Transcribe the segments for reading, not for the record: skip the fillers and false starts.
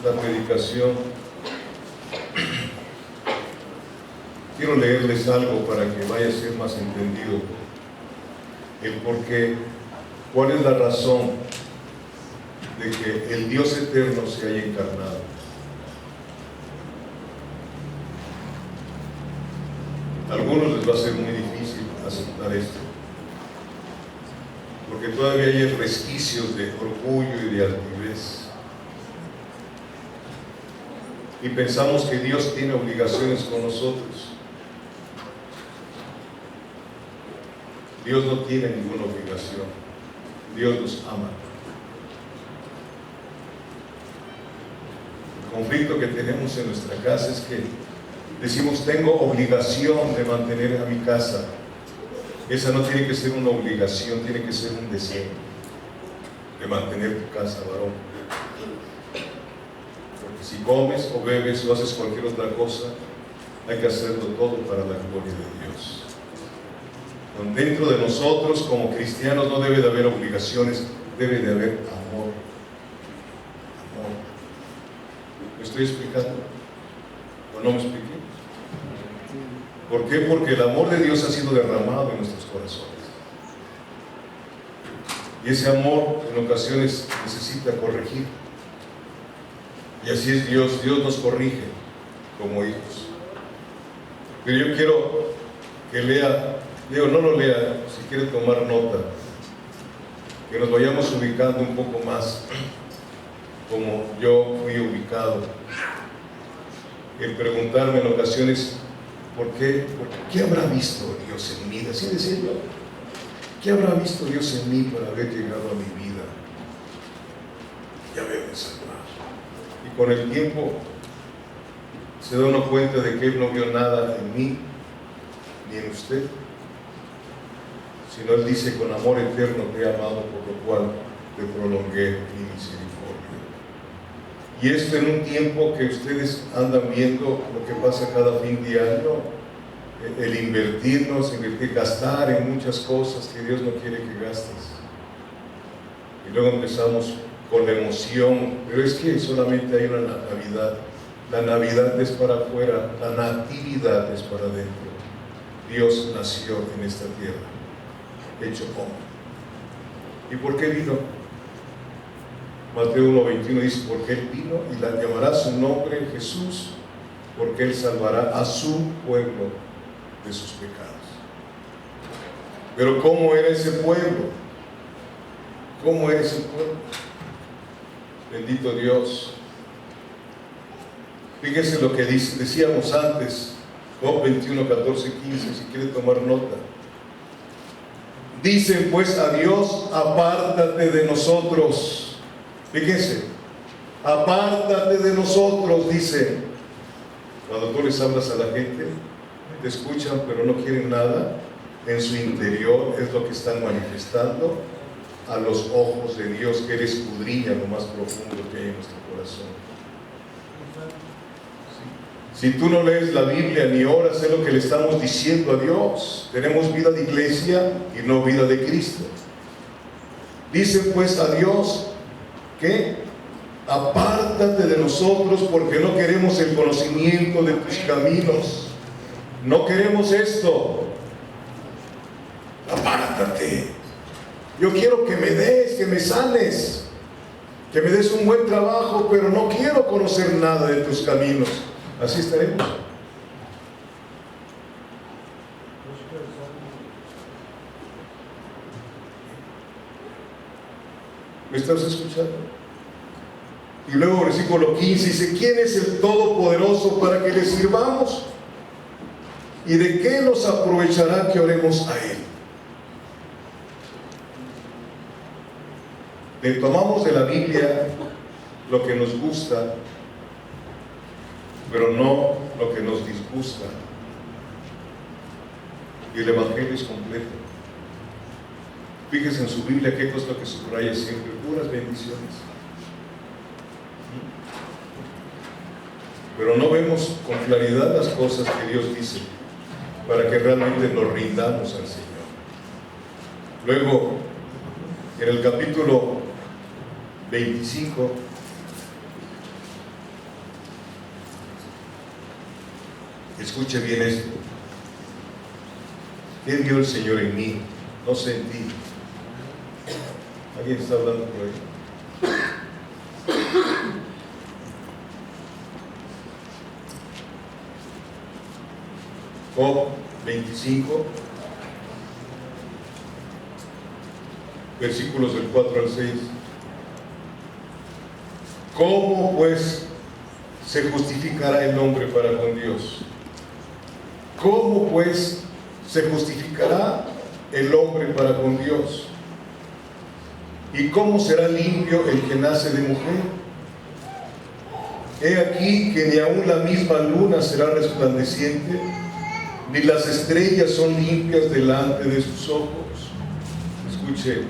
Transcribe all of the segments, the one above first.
la predicación, quiero leerles algo para que vaya a ser más entendido el por qué, cuál es la razón de que el Dios eterno se haya encarnado. A algunos les va a ser muy difícil aceptar esto, porque todavía hay resquicios de orgullo y de altivez. Y pensamos que Dios tiene obligaciones con nosotros. Dios no tiene ninguna obligación. Dios nos ama. El conflicto que tenemos en nuestra casa es que decimos, tengo obligación de mantener a mi casa. Esa no tiene que ser una obligación, tiene que ser un deseo de mantener tu casa, varón. Porque si comes o bebes o haces cualquier otra cosa, hay que hacerlo todo para la gloria de Dios. Dentro de nosotros, como cristianos, no debe de haber obligaciones, debe de haber amor. Amor. ¿Me estoy explicando? ¿O no me expliqué? ¿Por qué? Porque el amor de Dios ha sido derramado en nuestros corazones. Y ese amor en ocasiones necesita corregir. Y así es Dios. Dios nos corrige como hijos. Pero yo quiero que lea, digo, no lo lea, si quiere tomar nota, que nos vayamos ubicando un poco más como yo fui ubicado. En preguntarme en ocasiones, ¿qué habrá visto Dios en mí? Así decirlo. ¿Qué habrá visto Dios en mí para haber llegado a mi vida y haberme salvado? Y con el tiempo se da uno cuenta de que Él no vio nada en mí ni en usted, sino Él dice, con amor eterno te he amado, por lo cual te prolongué mi misericordia. Y esto en un tiempo que ustedes andan viendo lo que pasa cada fin de año, el invertir, gastar en muchas cosas que Dios no quiere que gastes. Y luego empezamos con la emoción, pero es que solamente hay una Navidad. La Navidad es para afuera, la natividad es para adentro. Dios nació en esta tierra, hecho hombre. ¿Y por qué vino? Mateo 1:21 dice, porque Él vino y la llamará su nombre Jesús, porque Él salvará a su pueblo de sus pecados. Pero ¿cómo era ese pueblo? ¿Cómo era ese pueblo? Bendito Dios. Fíjese lo que decíamos antes, Job 21, 14, 15, si quiere tomar nota. Dicen pues a Dios, apártate de nosotros. Fíjense, apártate de nosotros, dice. Cuando tú les hablas a la gente, te escuchan pero no quieren nada, en su interior es lo que están manifestando a los ojos de Dios, que Él escudriña lo más profundo que hay en nuestro corazón. Si tú no lees la Biblia ni oras, es lo que le estamos diciendo a Dios. Tenemos vida de iglesia y no vida de Cristo. Dice pues a Dios que apártate de nosotros, porque no queremos el conocimiento de tus caminos. No queremos esto. Apártate. Yo quiero que me des, que me sanes, que me des un buen trabajo, pero no quiero conocer nada de tus caminos. Así estaremos. ¿Me estás escuchando? Y luego versículo 15 dice, ¿quién es el Todopoderoso para que le sirvamos? ¿Y de qué nos aprovechará que oremos a Él? Le tomamos de la Biblia lo que nos gusta, pero no lo que nos disgusta. Y el Evangelio es completo. Fíjese en su Biblia qué cosa que subraya siempre, puras bendiciones. Pero no vemos con claridad las cosas que Dios dice para que realmente nos rindamos al Señor. Luego, en el capítulo 25, Escuche bien esto. ¿Qué vio el Señor en mí? No sentí. ¿Alguien está hablando por ahí? Job 25, versículos del 4 al 6. ¿Cómo pues se justificará el hombre para con Dios? ¿Cómo pues se justificará el hombre para con Dios? ¿Y cómo será limpio el que nace de mujer? He aquí que ni aun la misma luna será resplandeciente, ni las estrellas son limpias delante de sus ojos. Escuche,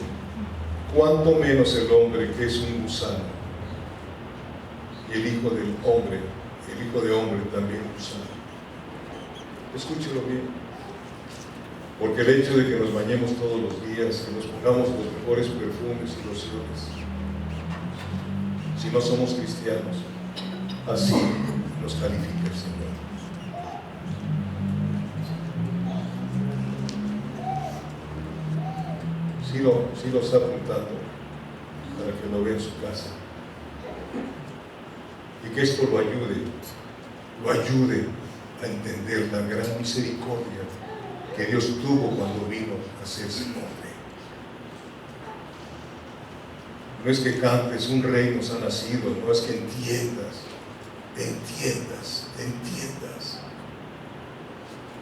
cuánto menos el hombre, que es un gusano, y el hijo del hombre, el hijo de hombre también gusano. Escúchelo bien, porque el hecho de que nos bañemos todos los días, que nos pongamos los mejores perfumes y lociones, si no somos cristianos, así nos califica el Señor. Sí lo está apuntando para que lo vea en su casa, y que esto lo ayude a entender la gran misericordia que Dios tuvo cuando vino a hacerse hombre. No es que cantes, un rey nos ha nacido, no es que entiendas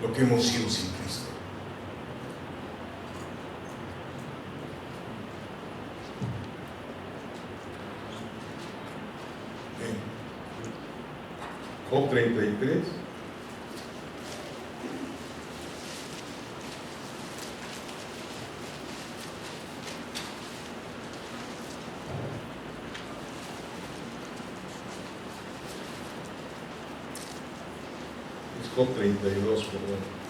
lo que hemos sido sin Cristo. Job 33. Es Job 32, perdón.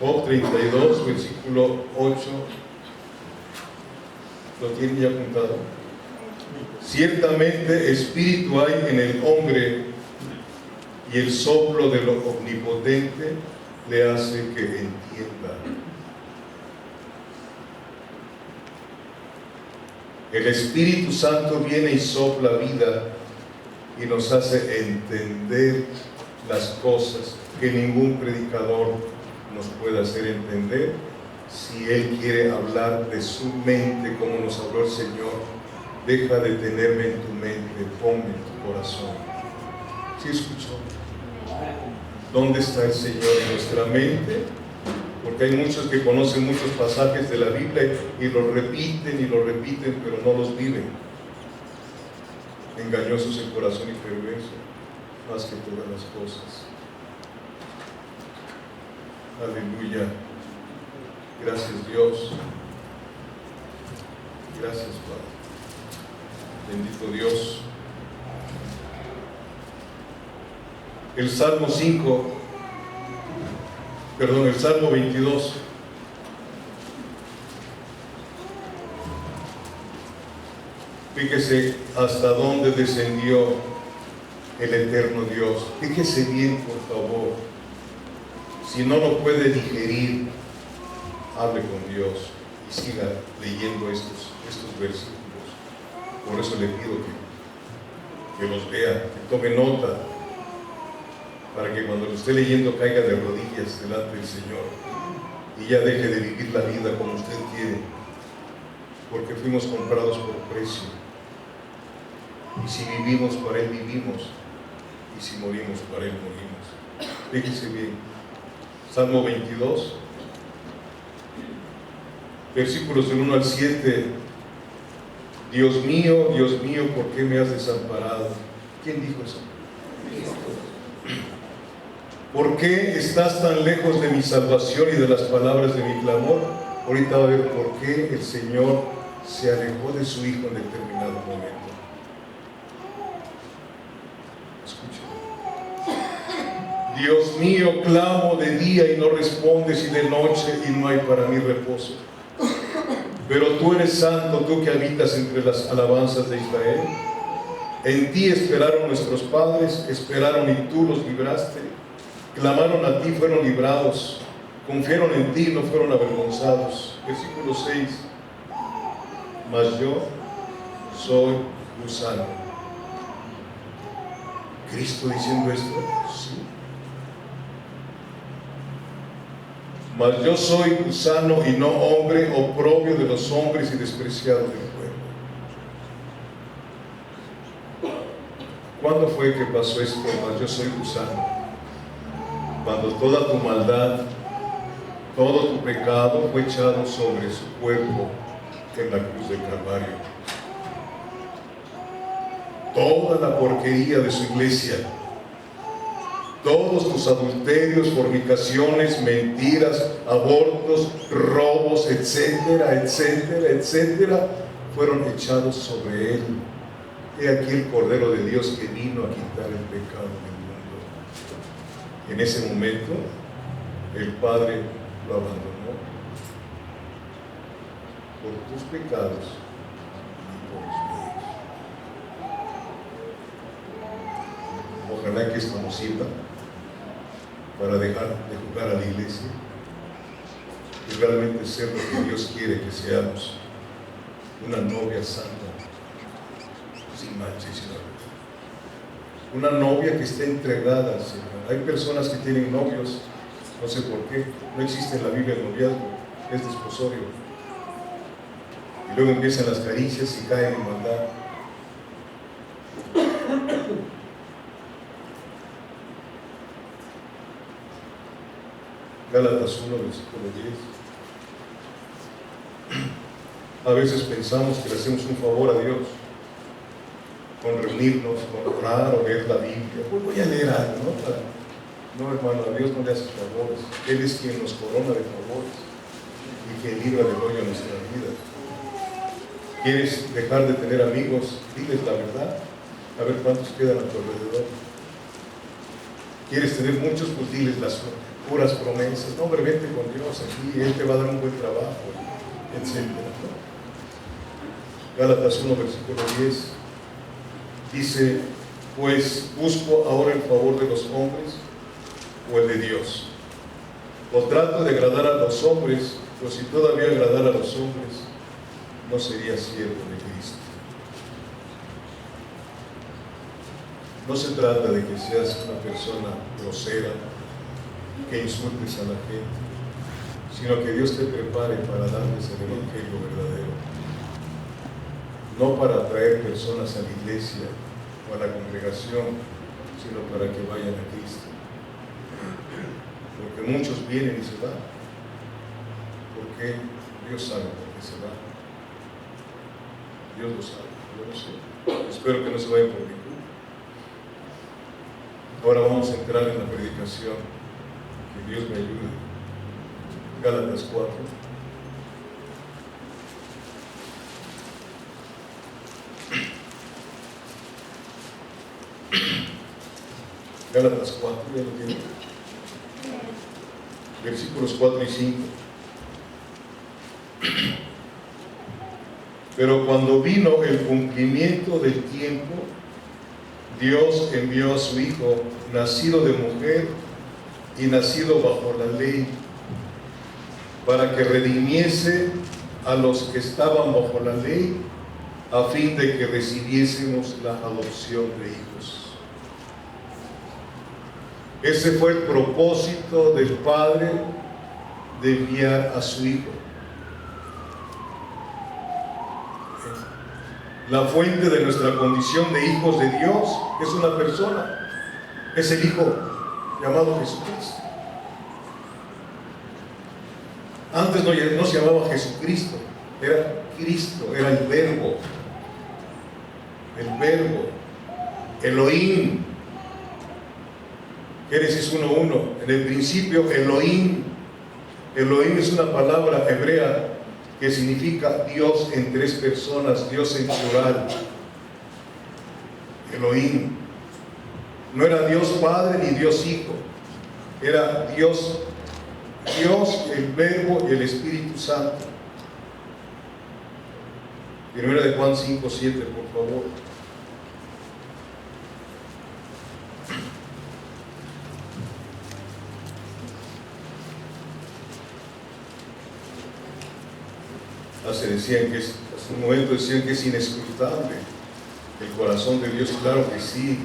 Job 32, versículo 8. ¿Lo tienen ya apuntado? Ciertamente espíritu hay en el hombre, y el soplo de lo omnipotente le hace que entienda. El Espíritu Santo viene y sopla vida y nos hace entender las cosas que ningún predicador nos puede hacer entender. Si Él quiere hablar de su mente como nos habló el Señor, deja de tenerme en tu mente, ponme en tu corazón. ¿Sí escuchó? ¿Dónde está el Señor? En nuestra mente. Porque hay muchos que conocen muchos pasajes de la Biblia y los repiten, pero no los viven. Engañosos el corazón y perverso, más que todas las cosas. Aleluya. Gracias, Dios. Gracias, Padre. Bendito Dios. El Salmo 22. Fíjese hasta dónde descendió el eterno Dios. Fíjese bien, por favor. Si no lo puede digerir, hable con Dios y siga leyendo estos versículos. Por eso le pido que los lea, que tome nota, para que cuando lo esté leyendo caiga de rodillas delante del Señor y ya deje de vivir la vida como usted quiere, porque fuimos comprados por precio, y si vivimos para Él vivimos, y si morimos para Él morimos. Fíjese bien, Salmo 22, versículos del 1 al 7. Dios mío, ¿por qué me has desamparado? ¿Quién dijo eso? ¿Por qué estás tan lejos de mi salvación y de las palabras de mi clamor? Ahorita va a ver por qué el Señor se alejó de su Hijo en determinado momento. Escúchame. Dios mío, clamo de día y no respondes, y de noche y no hay para mí reposo. Pero tú eres santo, tú que habitas entre las alabanzas de Israel. En ti esperaron nuestros padres, esperaron y tú los libraste. Clamaron a ti, fueron librados. Confiaron en ti, no fueron avergonzados. Versículo 6. Mas yo soy gusano. ¿Cristo diciendo esto? Sí. Mas yo soy gusano y no hombre, oprobio de los hombres y despreciado del pueblo. ¿Cuándo fue que pasó esto? Mas yo soy gusano. Cuando toda tu maldad, todo tu pecado fue echado sobre su cuerpo en la cruz del Calvario. Toda la porquería de su iglesia, todos tus adulterios, fornicaciones, mentiras, abortos, robos, etcétera, etcétera, etcétera, fueron echados sobre él. He aquí el Cordero de Dios que vino a quitar el pecado del mundo. En ese momento, el Padre lo abandonó por tus pecados y por los míos. Ojalá que esto nos sirva para dejar de jugar a la iglesia y realmente ser lo que Dios quiere que seamos: una novia santa, sin mancha y sin arruga, una novia que esté entregada al Señor. Hay personas que tienen novios, no sé por qué, no existe en la Biblia el noviazgo, es desposorio, y luego empiezan las caricias y caen en maldad. Gálatas 1, versículo 10. A veces pensamos que le hacemos un favor a Dios con reunirnos, con orar o leer la Biblia. Pues voy a leer algo, ¿no? No, hermano, a Dios no le hace favores. Él es quien nos corona de favores y quien libra del hoyo nuestra vida. ¿Quieres dejar de tener amigos? Diles la verdad. A ver cuántos quedan a tu alrededor. ¿Quieres tener muchos? Pues diles las puras promesas. No, hombre, vete con Dios aquí, Él te va a dar un buen trabajo, etc. Gálatas 1, versículo 10 dice: pues busco ahora el favor de los hombres o el de Dios. O trato de agradar a los hombres, pues si todavía agradara a los hombres, no sería siervo de Cristo. No se trata de que seas una persona grosera, que insultes a la gente, sino que Dios te prepare para darles el evangelio verdadero, no para atraer personas a la iglesia o a la congregación, sino para que vayan a Cristo. Porque muchos vienen y se van, porque Dios sabe por qué se van. Dios lo sabe, yo lo sé. Espero que no se vayan por mi culpa. Ahora vamos a entrar en la predicación. Que Dios me ayude. Gálatas 4. Gálatas 4, ya lo tienen. Versículos 4 y 5. Pero cuando vino el cumplimiento del tiempo, Dios envió a su Hijo, nacido de mujer y nacido bajo la ley, para que redimiese a los que estaban bajo la ley, a fin de que recibiésemos la adopción de hijos. Ese fue el propósito del Padre de enviar a su Hijo. La fuente de nuestra condición de hijos de Dios es una persona, es el Hijo llamado Jesucristo. Antes no se llamaba Jesucristo, era Cristo, era el Verbo, Elohim. Génesis 1:1, en el principio Elohim. Elohim es una palabra hebrea que significa Dios en tres personas, Dios en plural. Elohim. No era Dios Padre ni Dios Hijo, era Dios, el Verbo y el Espíritu Santo. Primera de Juan 5:7, por favor. Hace un momento decían que es inescrutable el corazón de Dios. Claro que sí,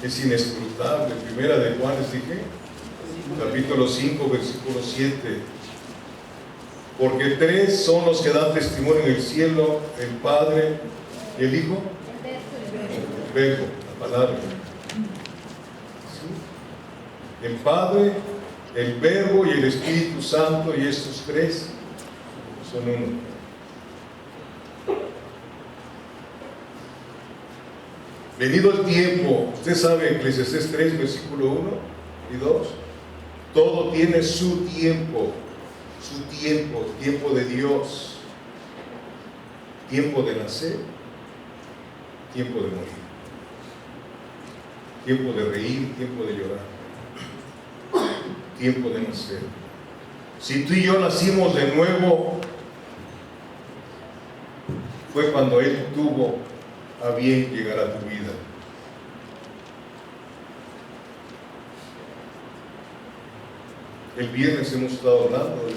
es inescrutable. Primera de Juan, les dije, capítulo 5, versículo 7. Porque tres son los que dan testimonio en el cielo: el Padre, el Hijo, el Verbo, la palabra. ¿Sí? El Padre, el Verbo y el Espíritu Santo, y estos tres son uno. Venido el tiempo, usted sabe, Eclesiastés 3, versículo 1 y 2, todo tiene su tiempo, tiempo de Dios, tiempo de nacer, tiempo de morir, tiempo de reír, tiempo de llorar, tiempo de nacer. Si tú y yo nacimos de nuevo, fue cuando Él tuvo a bien llegar a tu vida. El viernes hemos estado hablando del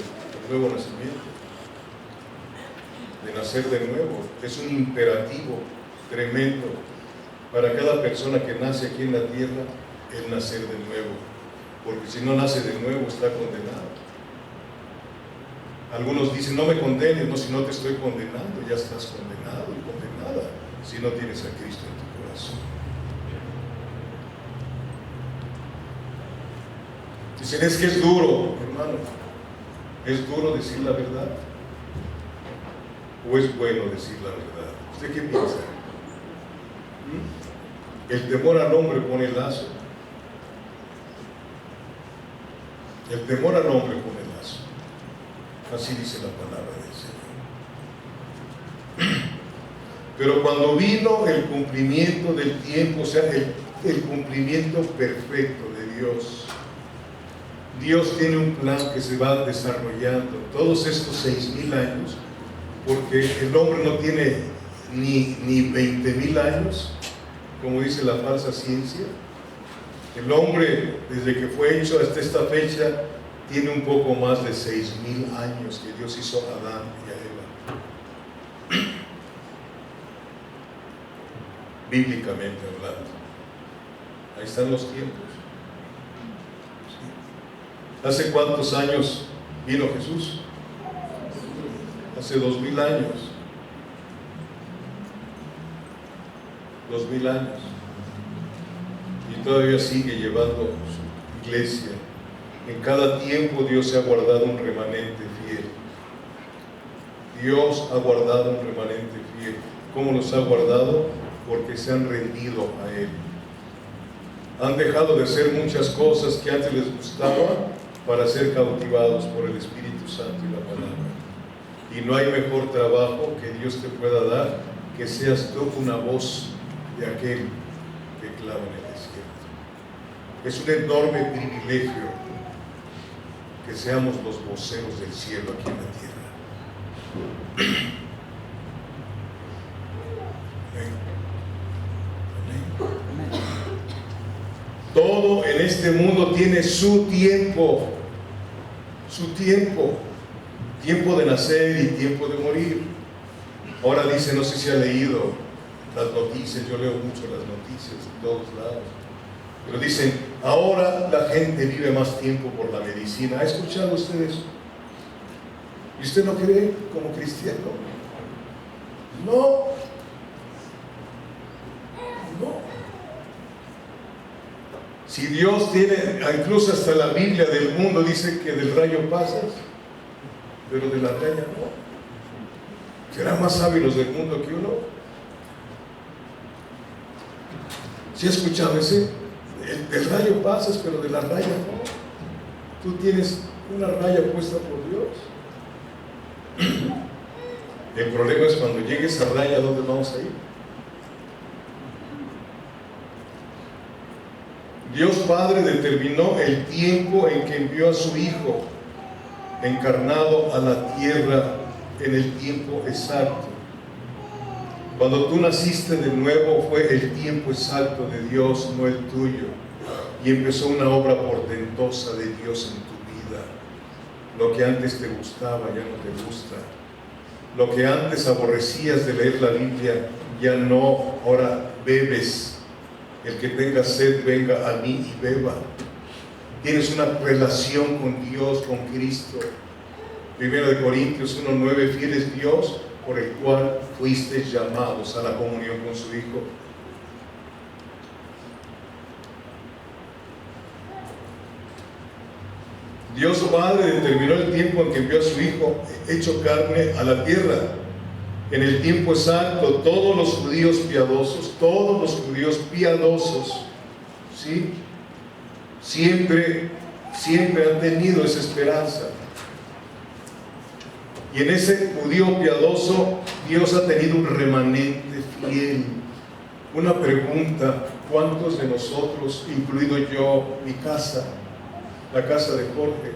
nuevo nacimiento, de nacer de nuevo. Es un imperativo tremendo para cada persona que nace aquí en la tierra, el nacer de nuevo, porque si no nace de nuevo está condenado. Algunos dicen: no me condenes. No, si no te estoy condenando, ya estás condenado y condenada si no tienes a Cristo en tu corazón. Dicen: es que es duro, hermano. ¿Es duro decir la verdad? ¿O es bueno decir la verdad? ¿Usted qué piensa? El temor al hombre pone lazo. El temor al hombre pone lazo. Así dice la palabra del Señor. Pero cuando vino el cumplimiento del tiempo, o sea, el cumplimiento perfecto de Dios, Dios tiene un plan que se va desarrollando todos estos 6,000 años, porque el hombre no tiene ni 20,000 años, como dice la falsa ciencia. El hombre, desde que fue hecho hasta esta fecha, tiene un poco más de 6,000 años que Dios hizo a Adán y a Eva. Bíblicamente hablando, ahí están los tiempos. ¿Hace cuántos años vino Jesús? Hace 2,000 años. 2,000 años. Y todavía sigue llevando su iglesia. En cada tiempo Dios se ha guardado un remanente fiel. Dios ha guardado un remanente fiel. ¿Cómo los ha guardado? Porque se han rendido a Él. Han dejado de hacer muchas cosas que antes les gustaban para ser cautivados por el Espíritu Santo y la palabra. Y no hay mejor trabajo que Dios te pueda dar que seas tú una voz de aquel que clama en el desierto. Es un enorme privilegio que seamos los voceros del cielo aquí en la tierra. Amén. Amén. Todo en este mundo tiene su tiempo, tiempo de nacer y tiempo de morir. Ahora dice, no sé si ha leído las noticias, yo leo mucho las noticias de todos lados, pero dicen: ahora la gente vive más tiempo por la medicina. ¿Ha escuchado usted eso? ¿Y usted no cree como cristiano? No. Si Dios tiene, incluso hasta la Biblia del mundo dice que del rayo pasas, pero de la raya no. ¿Serán más sabios del mundo que uno? ¿Sí ha escuchado ese? Del rayo pasas, pero de la raya no. Tú tienes una raya puesta por Dios. El problema es cuando llegue esa raya, ¿a dónde vamos a ir? Dios Padre determinó el tiempo en que envió a su Hijo encarnado a la tierra en el tiempo exacto. Cuando tú naciste de nuevo fue el tiempo exacto de Dios, no el tuyo. Y empezó una obra portentosa de Dios en tu vida. Lo que antes te gustaba ya no te gusta. Lo que antes aborrecías de leer la Biblia ya no, ahora bebes. El que tenga sed venga a mí y beba. Tienes una relación con Dios, con Cristo. 1 Corintios 1:9, fiel es Dios por el cual fuisteis llamados a la comunión con su Hijo. Dios Padre determinó el tiempo en que envió a su Hijo hecho carne a la tierra. En el tiempo exacto, todos los judíos piadosos, ¿sí? Siempre han tenido esa esperanza. Y en ese judío piadoso, Dios ha tenido un remanente fiel. Una pregunta: ¿cuántos de nosotros, incluido yo, mi casa, la casa de Jorge,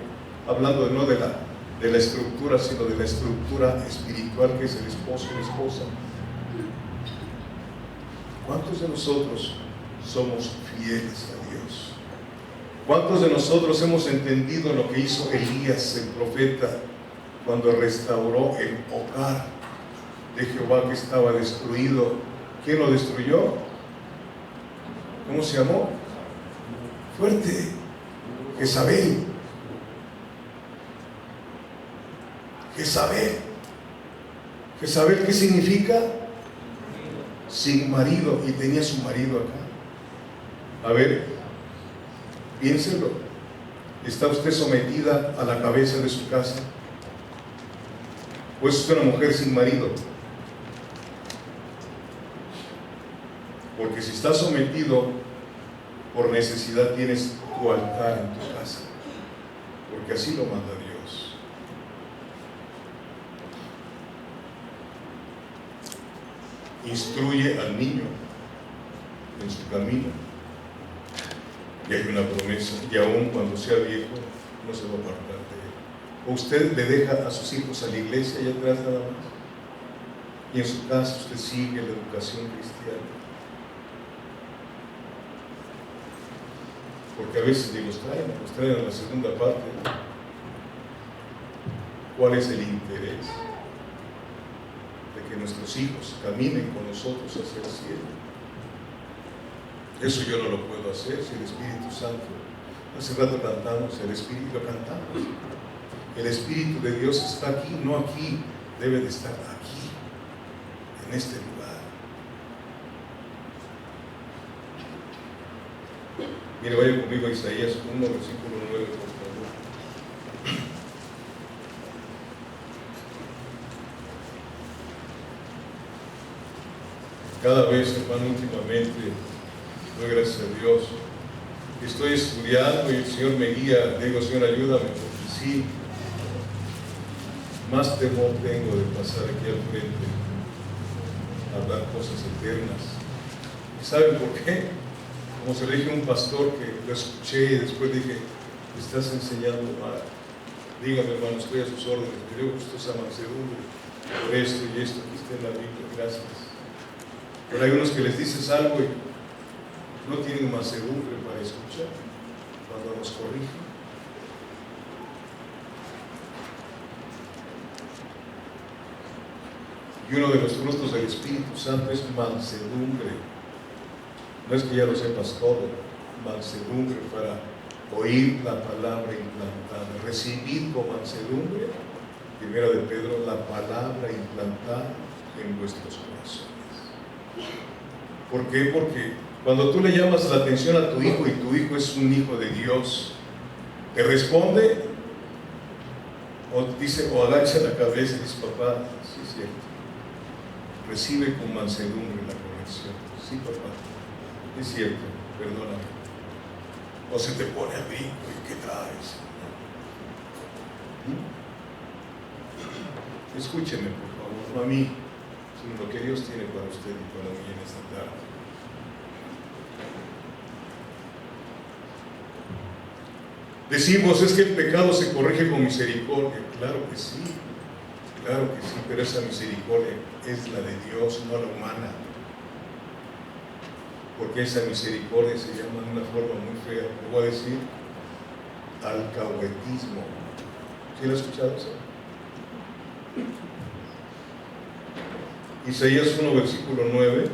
hablando no de la estructura, sino de la estructura espiritual que es el esposo y la esposa, ¿cuántos de nosotros somos fieles a Dios? ¿Cuántos de nosotros hemos entendido lo que hizo Elías, el profeta, cuando restauró el hogar de Jehová que estaba destruido? ¿Quién lo destruyó? ¿Cómo se llamó? Fuerte. Jezabel. ¿Jezabel qué significa? Sin marido, y tenía su marido acá. A ver, piénselo. ¿Está usted sometida a la cabeza de su casa? ¿O es usted una mujer sin marido? Porque si está sometido por necesidad, tienes tu altar en tu casa, porque así lo manda Dios. Instruye al niño en su camino, y hay una promesa, y aún cuando sea viejo no se va a apartar de él. O usted le deja a sus hijos a la iglesia y atrás nada más, y en su casa usted sigue la educación cristiana. Porque a veces ni los traen a la segunda parte. ¿Cuál es el interés de que nuestros hijos caminen con nosotros hacia el cielo? Eso yo no lo puedo hacer si el Espíritu Santo. Hace rato cantamos, el Espíritu lo cantamos. El Espíritu de Dios está aquí, no aquí, debe de estar aquí, en este lugar. Mire, vaya conmigo a Isaías 1, versículo 9, por favor. Cada vez, hermano, últimamente, doy gracias a Dios, estoy estudiando y el Señor me guía. Le digo: Señor, ayúdame, porque sí, más temor tengo de pasar aquí al frente a hablar cosas eternas. ¿Y saben por qué? Como se le dije a un pastor que lo escuché y después dije: estás enseñando mal. Dígame, hermano, estoy a sus órdenes. Creo que esto es a mansedumbre por esto y esto que está en la Biblia. Gracias. Pero hay unos que les dices algo y no tienen mansedumbre para escuchar cuando nos corrigen. Y uno de los frutos del Espíritu Santo es mansedumbre. No es que ya lo sepas todo. Mansedumbre para oír la palabra implantada. Recibid con mansedumbre, 1 de Pedro, la palabra implantada en vuestros corazones. ¿Por qué? Porque cuando tú le llamas la atención a tu hijo y tu hijo es un hijo de Dios, te responde o dice, o agacha la cabeza y dice: papá, sí es cierto. Recibe con mansedumbre la corrección. Sí, papá, es cierto, perdóname. O se te pone a brinco: ¿y qué traes? Escúcheme, por favor, no a mí, sino lo que Dios tiene para usted y para mí en esta tarde. Decimos: es que el pecado se corrige con misericordia. Claro que sí. Claro que sí, pero esa misericordia es la de Dios, no la humana. Porque esa misericordia se llama de una forma muy fea, lo voy a decir, alcahuetismo. ¿Sí lo has escuchado eso? Isaías 1, versículo 9,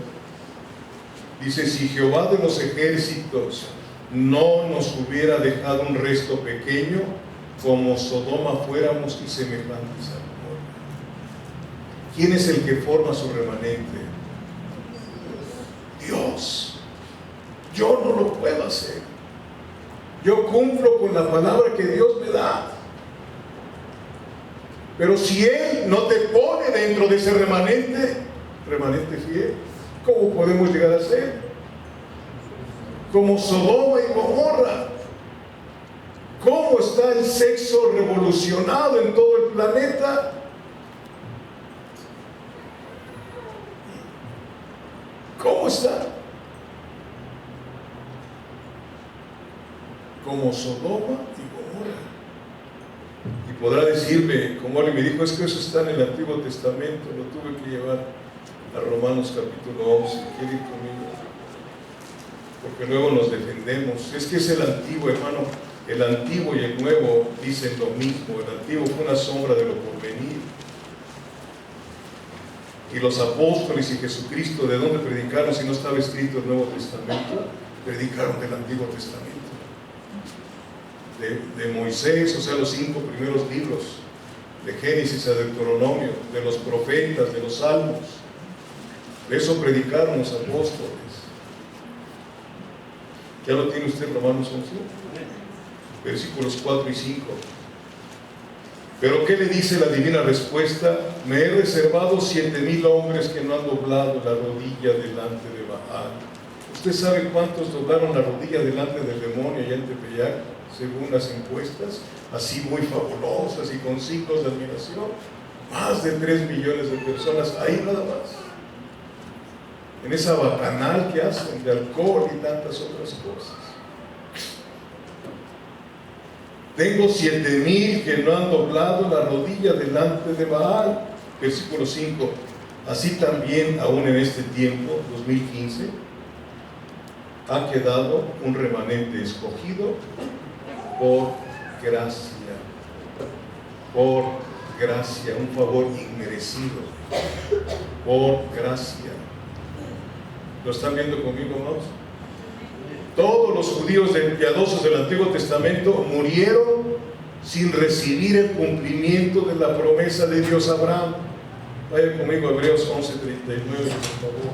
dice: si Jehová de los ejércitos no nos hubiera dejado un resto pequeño, como Sodoma fuéramos y semejantes a Gomorra. ¿Quién es el que forma su remanente? Dios. Yo no lo puedo hacer. Yo cumplo con la palabra que Dios me da. Pero si Él no te pone dentro de ese remanente fiel, ¿cómo podemos llegar a ser? Como Sodoma y Gomorra. ¿Cómo está el sexo revolucionado en todo el planeta? ¿Cómo está? Como Sodoma y Gomorra. Y podrá decirme, como alguien me dijo, es que eso está en el Antiguo Testamento, lo tuve que llevar a Romanos capítulo 11. ¿Quiere ir conmigo? Porque luego nos defendemos. Es que es el antiguo, hermano. El antiguo y el nuevo dicen lo mismo. El antiguo fue una sombra de lo porvenir. Y los apóstoles y Jesucristo, ¿de dónde predicaron si no estaba escrito el Nuevo Testamento? Predicaron del Antiguo Testamento. De Moisés, o sea, los 5 primeros libros, de Génesis a Deuteronomio, de los profetas, de los salmos. De eso predicaron los apóstoles. ¿Ya lo tiene usted, Romanos 11? Versículos 4 y 5. Pero ¿qué le dice la divina respuesta? Me he reservado 7,000 hombres que no han doblado la rodilla delante de Baal. ¿Usted sabe cuántos doblaron la rodilla delante del demonio allá en Tepeyac, según las encuestas? Así muy fabulosas y con signos de admiración. Más de 3 millones de personas, ahí nada más. En esa bacanal que hacen de alcohol y tantas otras cosas. Tengo 7,000 que no han doblado la rodilla delante de Baal. Versículo 5. Así también, aún en este tiempo, 2015, ha quedado un remanente escogido por gracia. Por gracia, un favor inmerecido. Por gracia. ¿Lo están viendo conmigo, hermanos? Todos los judíos piadosos del Antiguo Testamento murieron sin recibir el cumplimiento de la promesa de Dios a Abraham. Vaya conmigo a Hebreos 11:39, por favor.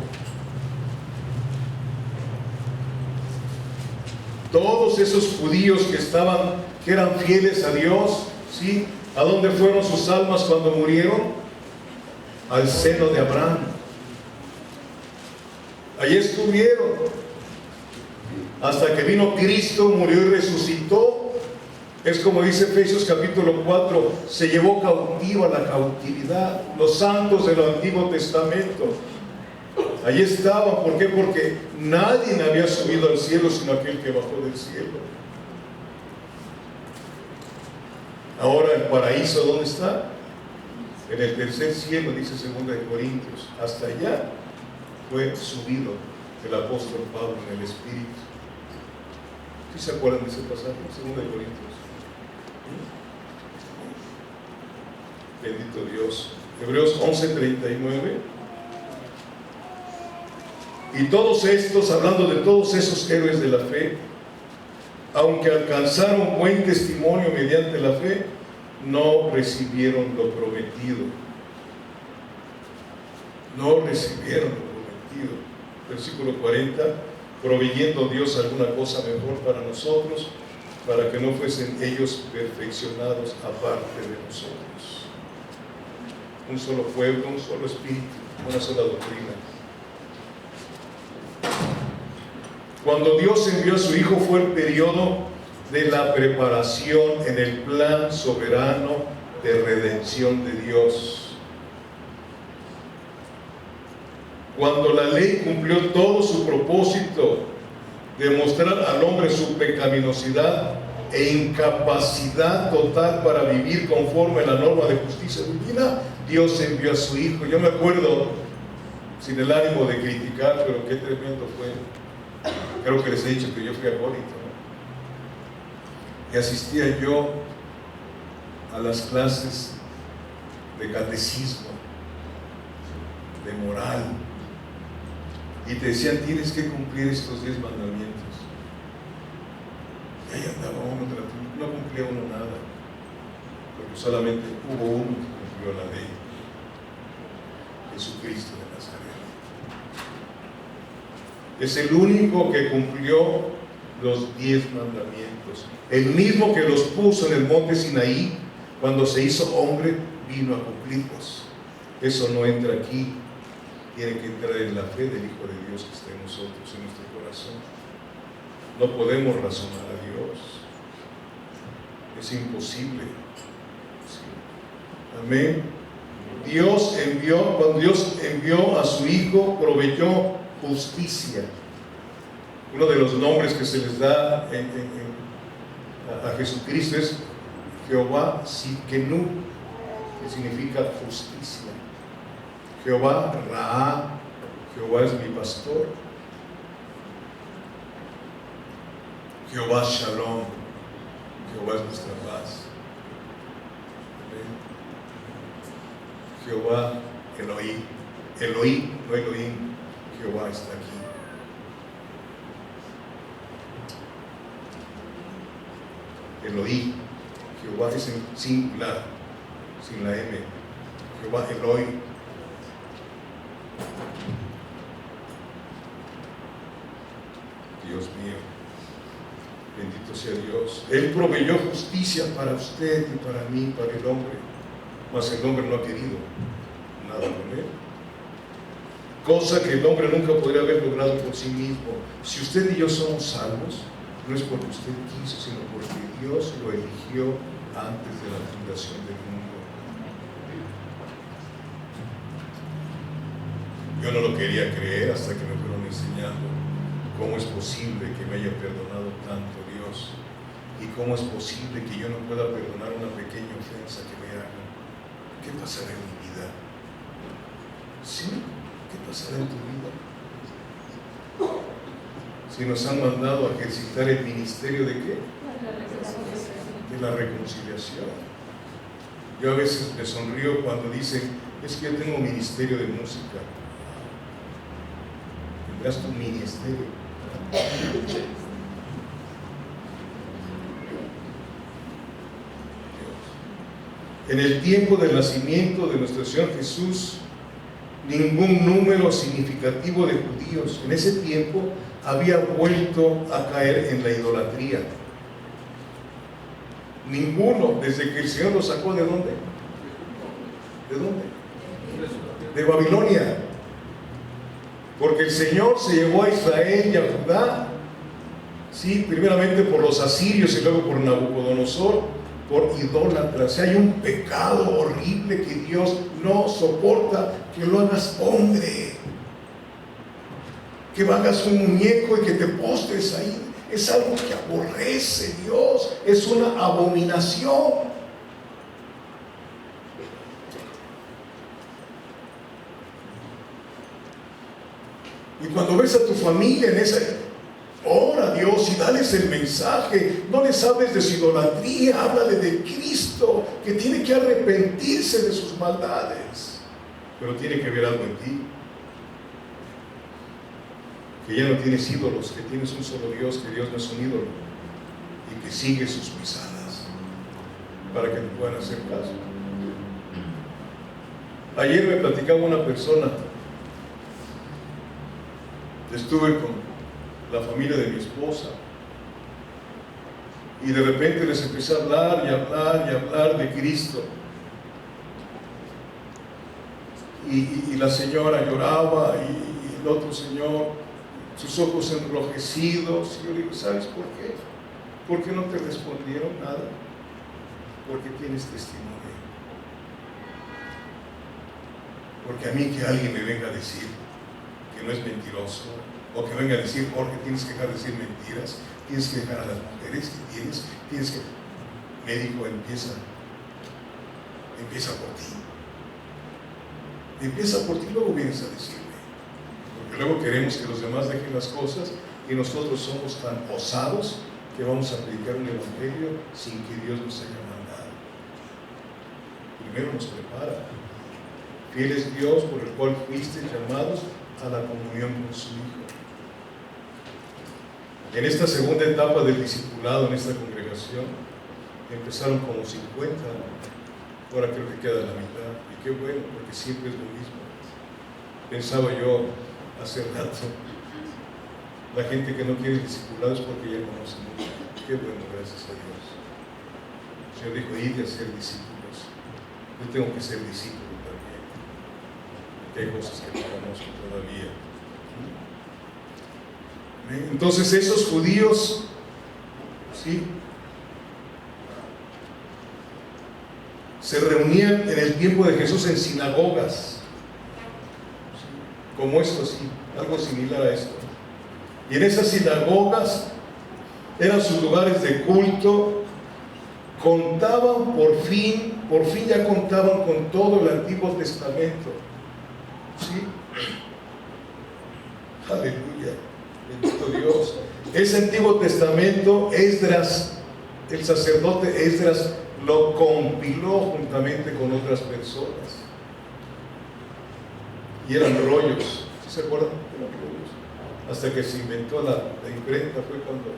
Todos esos judíos que eran fieles a Dios, ¿sí? ¿A dónde fueron sus almas cuando murieron? Al seno de Abraham. Allí estuvieron. Hasta que vino Cristo, murió y resucitó. Es como dice Efesios capítulo 4, se llevó cautivo a la cautividad. Los santos del Antiguo Testamento. Allí estaban. ¿Por qué? Porque nadie había subido al cielo sino aquel que bajó del cielo. Ahora el paraíso, ¿dónde está? En el tercer cielo, dice 2 Corintios. Hasta allá fue subido el apóstol Pablo en el Espíritu. ¿Sí se acuerdan de ese pasaje? 2 Corintios. Bendito Dios. Hebreos 11:39. Y todos estos, hablando de todos esos héroes de la fe, aunque alcanzaron buen testimonio mediante la fe, no recibieron lo prometido. No recibieron lo prometido. Versículo 40. Proveyendo Dios alguna cosa mejor para nosotros, para que no fuesen ellos perfeccionados aparte de nosotros. Un solo pueblo, un solo espíritu, una sola doctrina. Cuando Dios envió a su Hijo fue el periodo de la preparación en el plan soberano de redención de Dios. Cuando la ley cumplió todo su propósito de mostrar al hombre su pecaminosidad e incapacidad total para vivir conforme a la norma de justicia divina, Dios envió a su Hijo. Yo me acuerdo, sin el ánimo de criticar, pero qué tremendo fue. Creo que les he dicho que yo fui acólito, ¿no? Y asistía yo a las clases de catecismo, de moral, y te decían: tienes que cumplir estos 10 mandamientos. Y ahí andaba uno, no cumplía uno nada, porque solamente hubo uno que cumplió la ley: Jesucristo de Nazaret. Es el único que cumplió los 10 mandamientos, el mismo que los puso en el monte Sinaí. Cuando se hizo hombre, vino a cumplirlos. Eso no entra aquí. Tiene que entrar en la fe del Hijo de Dios que está en nosotros, en nuestro corazón. No podemos razonar a Dios. Es imposible. Sí. Amén. Cuando Dios envió a su Hijo, proveyó justicia. Uno de los nombres que se les da a Jesucristo es Jehová Sidkenu, que significa justicia. Jehová Raá, Jehová es mi pastor. Jehová Shalom, Jehová es nuestra paz. Jehová Elohim, no Elohim, Jehová está aquí. Elohim, Jehová es en singular, sin la M. Jehová Elohim. Dios mío, bendito sea Dios. Él proveyó justicia para usted y para mí, para el hombre, mas el hombre no ha querido nada con él. Cosa que el hombre nunca podría haber logrado por sí mismo. Si usted y yo somos salvos, no es porque usted quiso, sino porque Dios lo eligió antes de la fundación del mundo. Yo no lo quería creer hasta que me fueron enseñando cómo es posible que me haya perdonado tanto Dios, y cómo es posible que yo no pueda perdonar una pequeña ofensa que me hagan. ¿Qué pasará en mi vida? ¿Sí? ¿Qué pasará en tu vida? Si nos han mandado a ejercitar el ministerio ¿de qué? De la reconciliación. Yo a veces me sonrío cuando dicen: es que yo tengo un ministerio de música. Tendrás tu ministerio. En el tiempo del nacimiento de nuestro Señor Jesús, ningún número significativo de judíos en ese tiempo había vuelto a caer en la idolatría. Ninguno, desde que el Señor los sacó, ¿de dónde? ¿De dónde? De Babilonia. Porque el Señor se llevó a Israel y a Judá, sí, primeramente por los asirios y luego por Nabucodonosor, por idólatras. Hay un pecado horrible que Dios no soporta que lo hagas hombre, que hagas un muñeco y que te postres ahí. Es algo que aborrece Dios, es una abominación. Y cuando ves a tu familia en esa, ora a Dios y dales el mensaje. No les hables de su idolatría, háblale de Cristo, que tiene que arrepentirse de sus maldades. Pero tiene que ver algo en ti, que ya no tienes ídolos, que tienes un solo Dios, que Dios no es un ídolo, y que sigue sus pisadas para que te puedan hacer caso. Ayer me platicaba una persona. Estuve con la familia de mi esposa y de repente les empecé a hablar y hablar y hablar de Cristo, y la señora lloraba y el otro señor, sus ojos enrojecidos, y yo le digo: ¿sabes por qué? ¿Por qué no te respondieron nada? Porque tienes testimonio. Porque a mí que alguien me venga a decir que no es mentiroso, o que venga a decir: Jorge, tienes que dejar de decir mentiras, tienes que dejar a las mujeres que tienes que... Me dijo, empieza por ti. Empieza por ti, luego vienes a decirme. Porque luego queremos que los demás dejen las cosas y nosotros somos tan osados que vamos a predicar un evangelio sin que Dios nos haya mandado. Primero nos prepara. Fiel es Dios por el cual fuiste llamados a la comunión con su Hijo. En esta segunda etapa del discipulado en esta congregación empezaron como 50, ahora creo que queda la mitad, y qué bueno, porque siempre es lo mismo. Pensaba yo hace rato, la gente que no quiere discipulado es porque ya conoce mucho. Qué bueno, gracias a Dios. El Señor dijo, id a ser discípulos. Yo tengo que ser discípulo también, porque hay cosas que no conozco todavía. Entonces esos judíos, ¿sí?, se reunían en el tiempo de Jesús en sinagogas, ¿sí?, como esto, sí, algo similar a esto. Y en esas sinagogas eran sus lugares de culto. Contaban por fin ya contaban con todo el Antiguo Testamento, ¿sí? Aleluya, bendito Dios. Ese Antiguo Testamento, Esdras, el sacerdote Esdras, lo compiló juntamente con otras personas. Y eran rollos, ¿sí se acuerdan? Eran rollos. Hasta que se inventó la imprenta fue cuando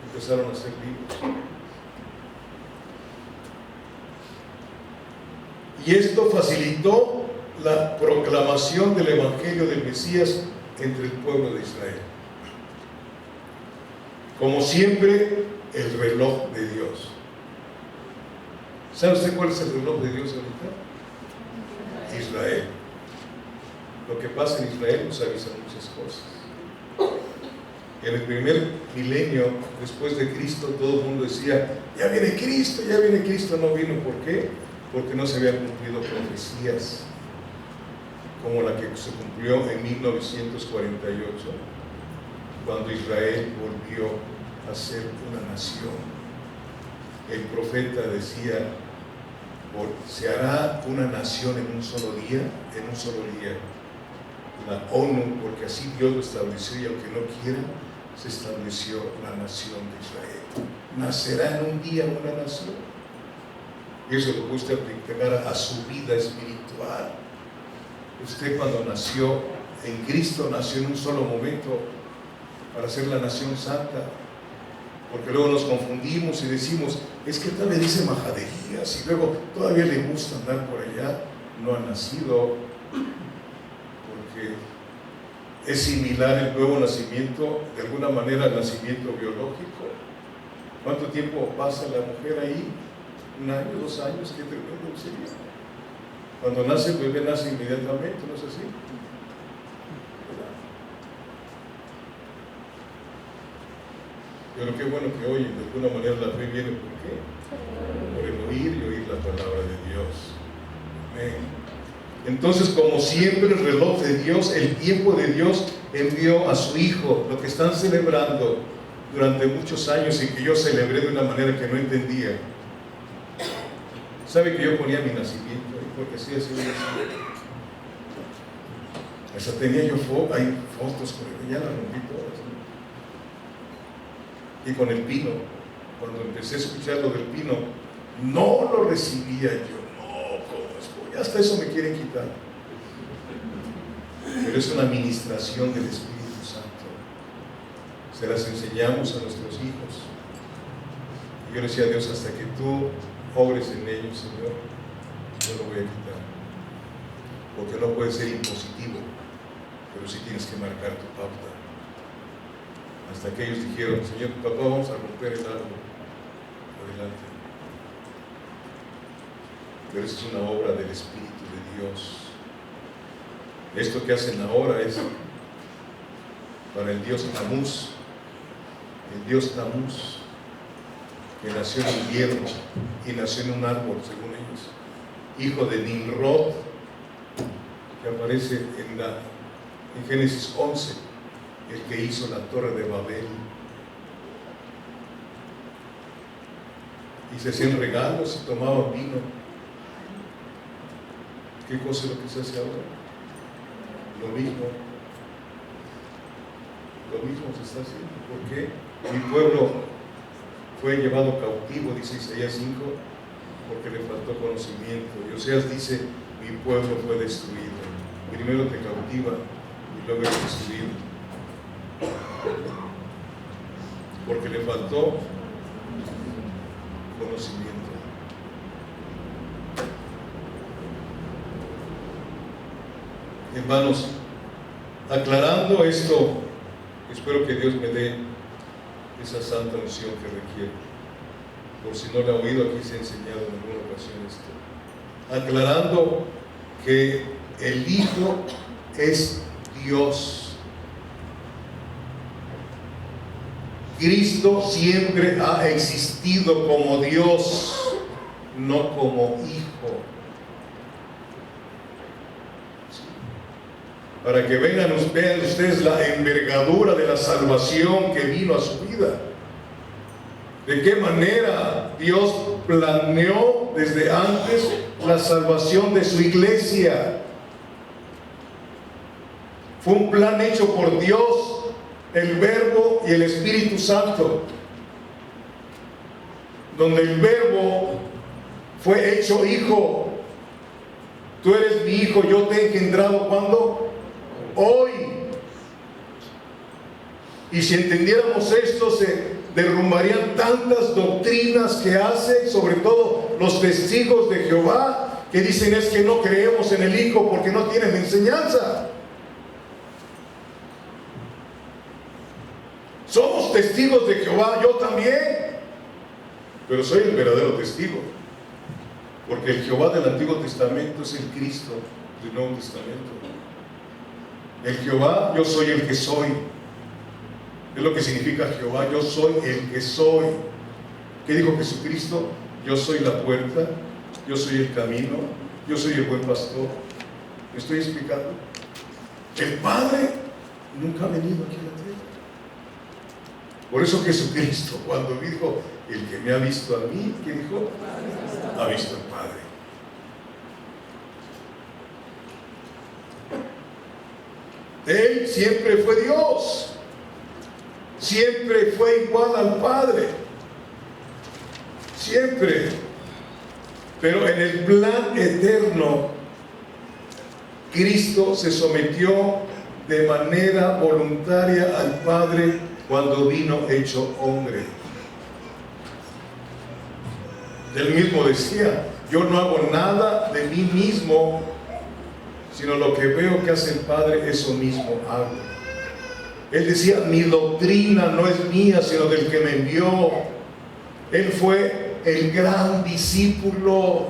empezaron a hacer libros. Y esto facilitó la proclamación del Evangelio del Mesías entre el pueblo de Israel. Como siempre, el reloj de Dios. ¿Sabe usted cuál es el reloj de Dios ahorita? Israel. Lo que pasa en Israel nos avisa muchas cosas. En el primer milenio después de Cristo, todo el mundo decía, ya viene Cristo, no vino. ¿Por qué? Porque no se habían cumplido profecías como la que se cumplió en 1948, cuando Israel volvió a ser una nación. El profeta decía, se hará una nación en un solo día, la ONU, porque así Dios lo estableció, y aunque no quiera, se estableció la nación de Israel. Nacerá en un día una nación. Y eso lo puede usted aplicar a su vida espiritual. Usted, cuando nació en Cristo, nació en un solo momento para ser la nación santa. Porque luego nos confundimos y decimos, es que tal vez dice majaderías y luego todavía le gusta andar por allá. No ha nacido, porque es similar el nuevo nacimiento, de alguna manera, al nacimiento biológico. ¿Cuánto tiempo pasa la mujer ahí? 1 año, 2 años, qué tremendo sería. Cuando nace el bebé, nace inmediatamente, ¿no es así? Pero qué bueno que oyen, de alguna manera la fe viene, ¿por qué? Por el oír y oír la palabra de Dios. Amén. Entonces, como siempre, el reloj de Dios, el tiempo de Dios, envió a su Hijo. Lo que están celebrando durante muchos años y que yo celebré de una manera que no entendía. ¿Sabe que yo ponía mi nacimiento? Porque sí, así lo hacía. Hasta tenía yo hay fotos, ya las rompí todas, ¿no? Y con el pino, cuando empecé a escuchar lo del pino, no lo recibía yo. No, ¿cómo es? Hasta eso me quieren quitar. Pero es una administración del Espíritu Santo. Se las enseñamos a nuestros hijos. Y yo le decía a Dios, hasta que tú obres en ellos, Señor, yo lo voy a quitar. Porque no puede ser impositivo, pero sí tienes que marcar tu pauta. Hasta que ellos dijeron, Señor, papá, vamos a romper el árbol. Adelante. Pero eso es una obra del Espíritu de Dios. Esto que hacen ahora es para el Dios Tamuz, que nació en invierno y nació en un árbol, según ellos, hijo de Nimrod, que aparece en Génesis 11, el que hizo la torre de Babel. y se hacían regalos y tomaban vino. ¿Qué cosa es lo que se hace ahora? Lo mismo se está haciendo. ¿Por qué? Mi pueblo fue llevado cautivo, dice Isaías 5, porque le faltó conocimiento. Y Oseas dice, mi pueblo fue destruido. Primero te cautiva y luego es destruido, porque le faltó conocimiento. Hermanos, aclarando esto, espero que Dios me dé esa santa unción que requiere. Por si no lo ha oído, aquí se ha enseñado en alguna ocasión esto. Aclarando que el Hijo es Dios. Cristo siempre ha existido como Dios, no como Hijo. Para que vean ustedes la envergadura de la salvación que vino a su vida. De qué manera Dios planeó desde antes la salvación de su iglesia. Fue un plan hecho por Dios, el Verbo y el Espíritu Santo, donde el Verbo fue hecho hijo. Tú eres mi hijo, yo te he engendrado, ¿cuándo? Hoy. Y si entendiéramos esto, se derrumbarían tantas doctrinas que hacen, sobre todo los testigos de Jehová, que dicen es que no creemos en el Hijo porque no tienen enseñanza. Somos testigos de Jehová, yo también, pero soy el verdadero testigo, porque el Jehová del Antiguo Testamento es el Cristo del Nuevo Testamento. El Jehová, yo soy el que soy. Es lo que significa Jehová, yo soy el que soy. ¿Qué dijo Jesucristo? Yo soy la puerta, yo soy el camino, yo soy el buen pastor. ¿Me estoy explicando? El Padre nunca ha venido aquí a la tierra. Por eso Jesucristo, cuando dijo, el que me ha visto a mí, ¿qué dijo? Ha visto al Padre. Él siempre fue Dios, siempre fue igual al Padre, siempre. Pero en el plan eterno, Cristo se sometió de manera voluntaria al Padre cuando vino hecho hombre. Él mismo decía, yo no hago nada de mí mismo, sino lo que veo que hace el Padre, eso mismo hago. Él decía, mi doctrina no es mía, sino del que me envió. Él fue el gran discípulo.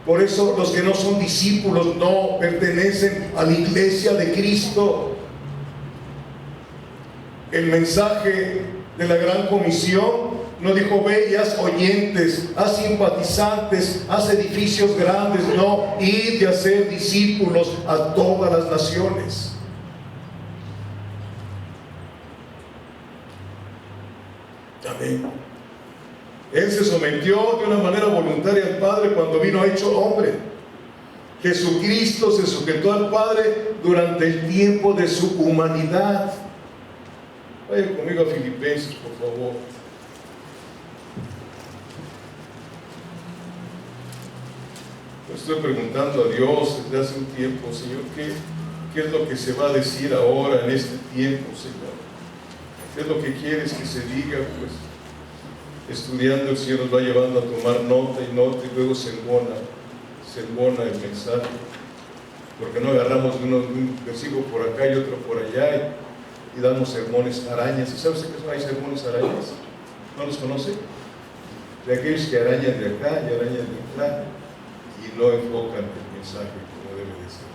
Por eso los que no son discípulos no pertenecen a la iglesia de Cristo. El mensaje de la gran comisión no dijo, ve y haz oyentes, haz simpatizantes, haz edificios grandes. No, id y hacer discípulos a todas las naciones. Amén. Él se sometió de una manera voluntaria al Padre cuando vino hecho hombre. Jesucristo se sujetó al Padre durante el tiempo de su humanidad. Vayan conmigo a Filipenses, por favor. Estoy preguntando a Dios desde hace un tiempo, Señor, ¿qué es lo que se va a decir ahora en este tiempo, Señor? ¿Qué es lo que quieres que se diga? Pues estudiando, el Señor nos va llevando a tomar nota y luego se embona el mensaje, porque no agarramos un versículo por acá y otro por allá y damos sermones arañas. ¿Y sabes qué son? Hay sermones arañas, ¿no los conoce? De aquellos que arañan de acá y arañan de acá y no enfocan el mensaje como debe de ser.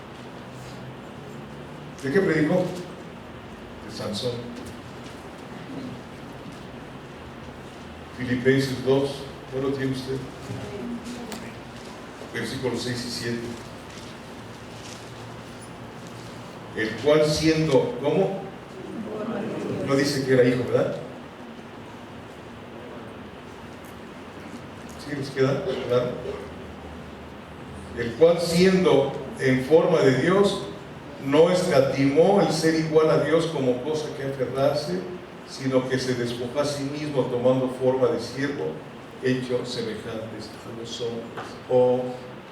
¿De qué predicó? De Sansón. Filipenses 2, ¿no lo tiene usted? Versículos 6 y 7. El cual siendo, ¿cómo? No dice que era hijo, ¿verdad? ¿Sí les queda claro? El cual, siendo en forma de Dios, no escatimó el ser igual a Dios como cosa que aferrarse, sino que se despojó a sí mismo tomando forma de siervo, hecho semejantes a los hombres. Oh,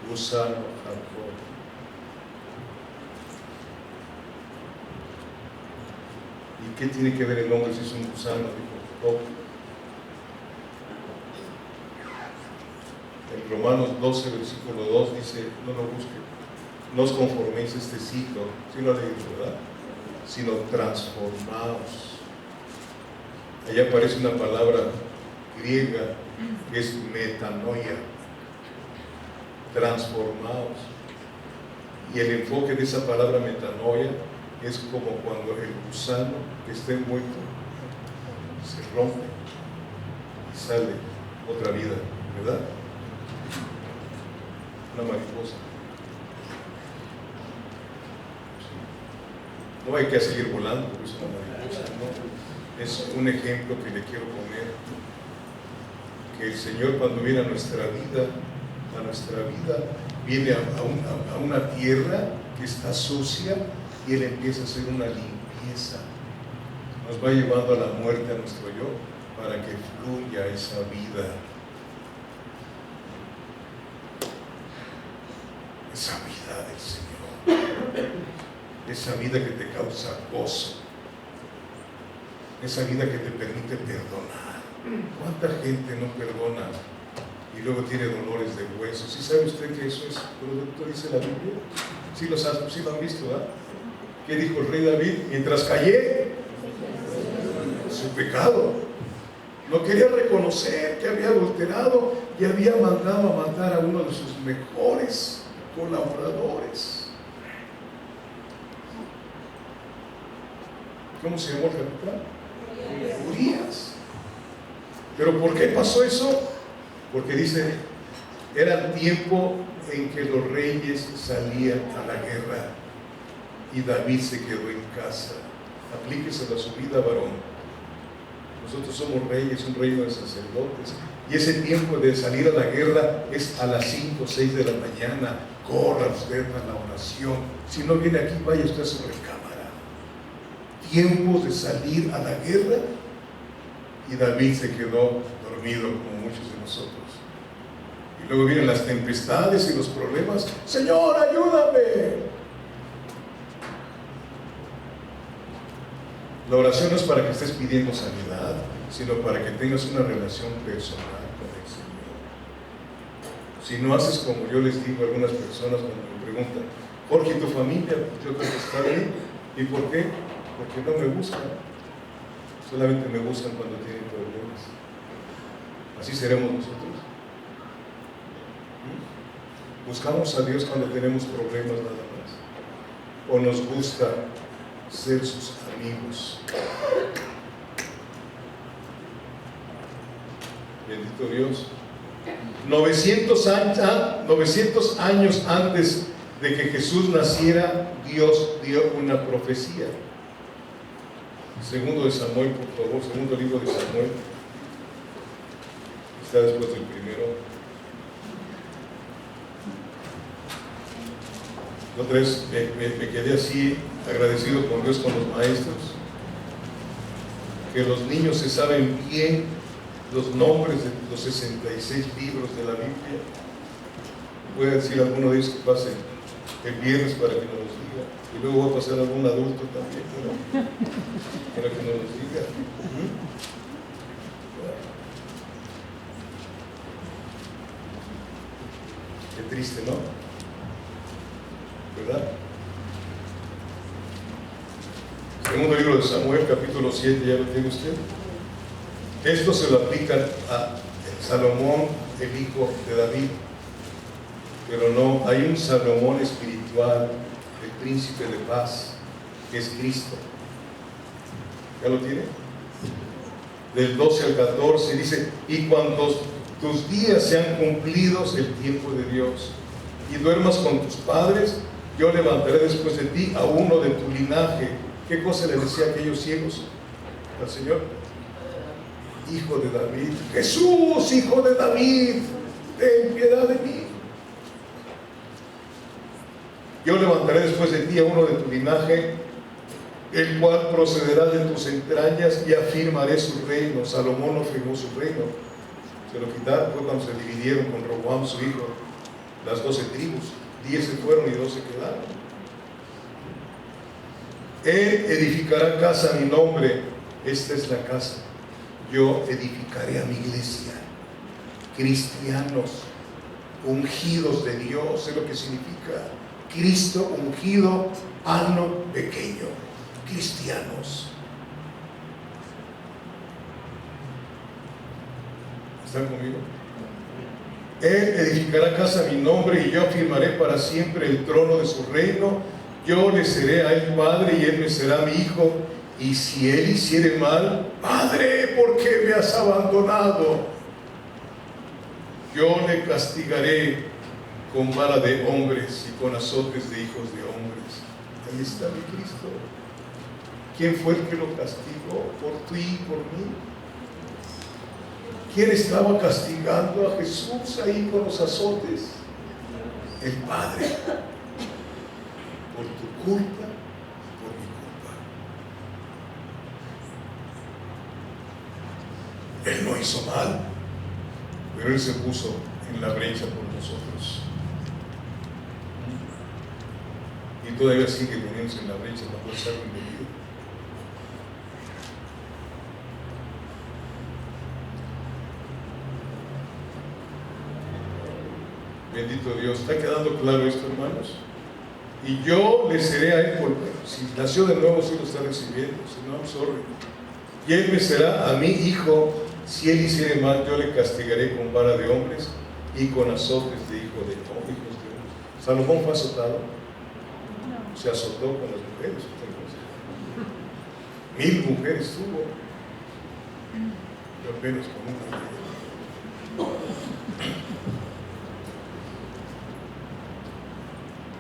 gusano Jacob. ¿Y qué tiene que ver el hombre si es un gusano? Dijo Jacob. En Romanos 12, versículo 2 dice, no lo busquen, no os conforméis a este siglo, sí lo ha leído, ¿verdad? Sino transformaos. Allá aparece una palabra griega que es metanoia, transformaos. Y el enfoque de esa palabra metanoia es como cuando el gusano que está envuelto se rompe y sale otra vida, ¿verdad? Una mariposa. No hay que seguir volando porque es una mariposa, no. Es un ejemplo que le quiero poner, que el Señor cuando viene a nuestra vida, viene a una tierra que está sucia y Él empieza a hacer una limpieza. Nos va llevando a la muerte a nuestro yo para que fluya esa vida. Esa vida del Señor, esa vida que te causa gozo, esa vida que te permite perdonar. ¿Cuánta gente no perdona y luego tiene dolores de huesos? ¿Sí sabe usted que eso es producto, dice la Biblia? ¿Sí lo han visto, ¿verdad? ¿Qué dijo el rey David? Mientras callé su pecado, no quería reconocer que había adulterado y había mandado a matar a uno de sus mejores colaboradores. ¿Cómo se llamó el capitán? Urías. ¿Pero por qué pasó eso? Porque dice, era el tiempo en que los reyes salían a la guerra y David se quedó en casa. Aplíqueselo a su vida, varón. Nosotros somos reyes, un reino de sacerdotes, y ese tiempo de salir a la guerra es a las 5 o 6 de la mañana. Corra usted a la oración. Si no viene aquí, vaya usted a su recámara. Tiempos de salir a la guerra, y David se quedó dormido como muchos de nosotros. Y luego vienen las tempestades y los problemas. Señor, ayúdame. La oración no es para que estés pidiendo sanidad, sino para que tengas una relación personal con el Señor. Si no haces como yo les digo a algunas personas cuando me preguntan, Jorge, ¿y tu familia? Yo creo que está bien. ¿Y por qué? Porque no me buscan. Solamente me buscan cuando tienen problemas. Así seremos nosotros. ¿Buscamos a Dios cuando tenemos problemas nada más? ¿O nos gusta ser sus amigos? Bendito Dios. 900 años antes de que Jesús naciera, Dios dio una profecía. Segundo de Samuel, por favor, segundo libro de Samuel. Está después del primero. Otra vez me quedé así agradecido con Dios, con los maestros, que los niños se saben bien los nombres de los 66 libros de la Biblia. Voy a decir a alguno de ellos que pasen el viernes para que nos los diga, y luego va a pasar algún adulto también para que nos los diga. Qué triste, ¿no? ¿Verdad? Segundo libro de Samuel, capítulo 7, ¿ya lo tiene usted? Esto se lo aplican a Salomón, el hijo de David, pero no, hay un Salomón espiritual, el príncipe de paz, que es Cristo. ¿Ya lo tiene? Del 12 al 14 dice, y cuando tus días sean cumplidos el tiempo de Dios, y duermas con tus padres, yo levantaré después de ti a uno de tu linaje. ¿Qué cosa le decía a aquellos ciegos al Señor? Hijo de David. Jesús, hijo de David, ten piedad de mí. Yo levantaré después de ti a uno de tu linaje, el cual procederá de tus entrañas, y afirmaré su reino. Salomón no firmó su reino, se lo quitaron, fue cuando se dividieron con Roboam su hijo, las 12 tribus, 10 se fueron y 2 se quedaron. Él edificará casa a mi nombre, esta es la casa. Yo edificaré a mi iglesia, cristianos ungidos de Dios, es lo que significa Cristo ungido, ano pequeño, cristianos. ¿Están conmigo? Él edificará casa a mi nombre, y yo afirmaré para siempre el trono de su reino. Yo le seré a él padre, y él me será mi hijo. Y si él hiciere mal, Padre, ¿por qué me has abandonado? Yo le castigaré con vara de hombres y con azotes de hijos de hombres. Ahí está mi Cristo. ¿Quién fue el que lo castigó? Por ti y por mí. ¿Quién estaba castigando a Jesús ahí con los azotes? El Padre. Por tu culpa, por mi culpa. Él no hizo mal, pero Él se puso en la brecha por nosotros. Y todavía sigue poniéndose en la brecha para poder ser bienvenido. Bendito Dios. ¿Está quedando claro esto, hermanos? Y yo le seré a él, porque si nació de nuevo, sí lo está recibiendo, si no, I'm sorry. Y él me será a mi hijo. Si él hiciere mal, yo le castigaré con vara de hombres y con azotes de hijos de hombres. Salomón fue azotado, se azotó con las mujeres. 1000 mujeres tuvo, yo apenas con una.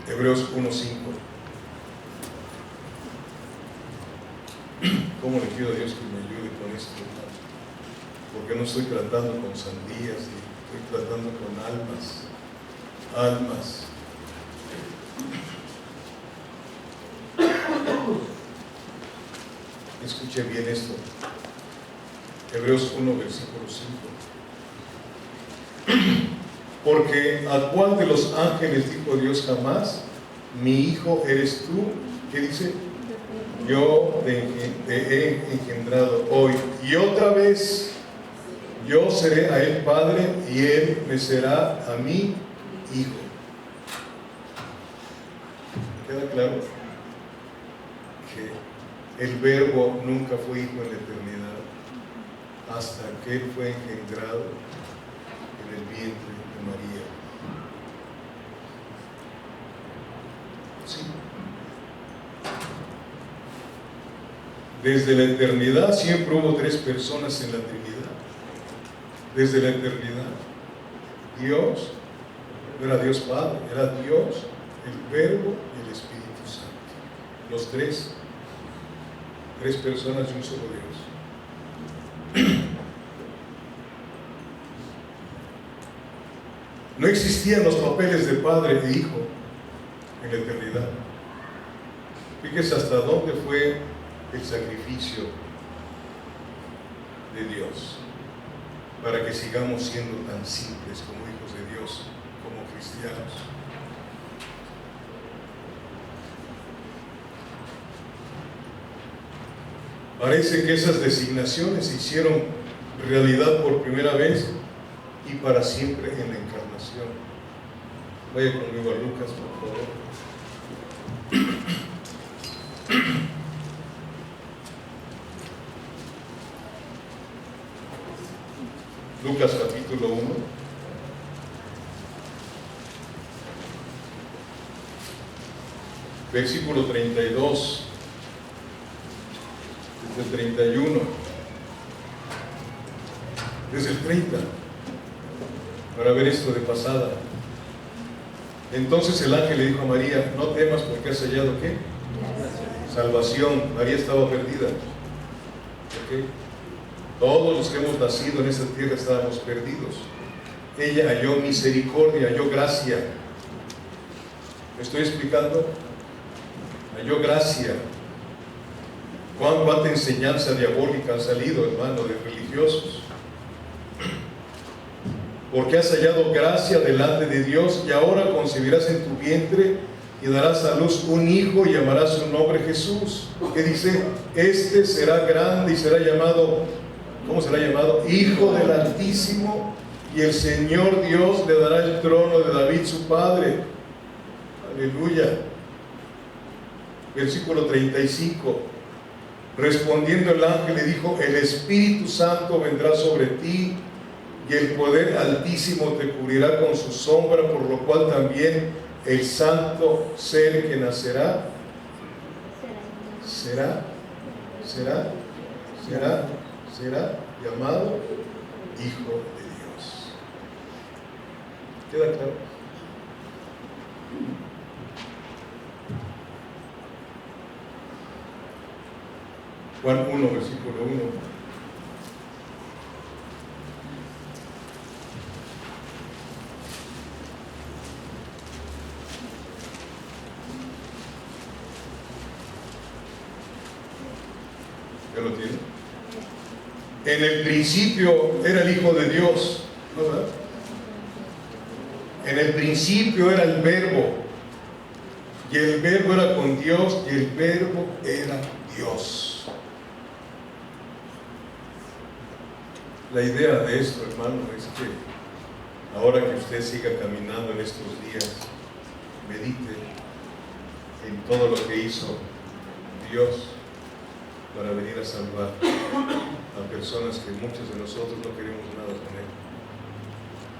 Hebreos 1:5. ¿Cómo le pido a Dios que me ayude con esto, hermano? Porque no estoy tratando con sandías, estoy tratando con almas. Almas. Escuche bien esto. Hebreos 1, versículo 5. Porque ¿a cuál de los ángeles dijo Dios jamás? Mi hijo eres tú? ¿Qué dice? Yo te he engendrado hoy. Y otra vez, yo seré a él padre, y él me será a mí hijo. ¿Queda claro? Que el Verbo nunca fue hijo en la eternidad, hasta que él fue engendrado en el vientre de María. Sí. Desde la eternidad siempre hubo 3 personas en la Trinidad. Desde la eternidad. Dios, no era Dios Padre, era Dios, el Verbo y el Espíritu Santo. Los 3 personas de un solo Dios. No existían los papeles de padre e hijo en la eternidad. Fíjese hasta dónde fue el sacrificio de Dios para que sigamos siendo tan simples como hijos de Dios, como cristianos. Parece que esas designaciones se hicieron realidad por primera vez y para siempre en la encarnación. Vaya conmigo a Lucas, por favor. Lucas capítulo 1. Versículo 32. Desde el 31. Desde el 30. Para ver esto de pasada. Entonces el ángel le dijo a María: no temas, porque has hallado ¿qué? Salvación. María estaba perdida. ¿Okay? Todos los que hemos nacido en esta tierra estábamos perdidos. ella halló misericordia, halló gracia. ¿Me estoy explicando? Halló gracia. ¿Cuánta enseñanza diabólica ha salido, hermano, de religiosos? Porque has hallado gracia delante de Dios, y ahora concebirás en tu vientre y darás a luz un hijo y llamarás su nombre Jesús. ¿Qué dice? Este será grande y será llamado, ¿cómo será llamado? Hijo del Altísimo, y el Señor Dios le dará el trono de David su padre. Aleluya. Versículo 35. Respondiendo el ángel le dijo: el Espíritu Santo vendrá sobre ti, y el poder Altísimo te cubrirá con su sombra, por lo cual también el santo ser que nacerá será llamado Hijo de Dios. ¿Queda claro? Juan 1, versículo 1. ¿Ya lo tiene? En el principio era el Hijo de Dios, ¿no, verdad? En el principio era el Verbo, y el Verbo era con Dios, y el Verbo era Dios. La idea de esto, hermano, es que ahora que usted siga caminando en estos días, medite en todo lo que hizo Dios para venir a salvar a personas que muchos de nosotros no queremos nada con Él,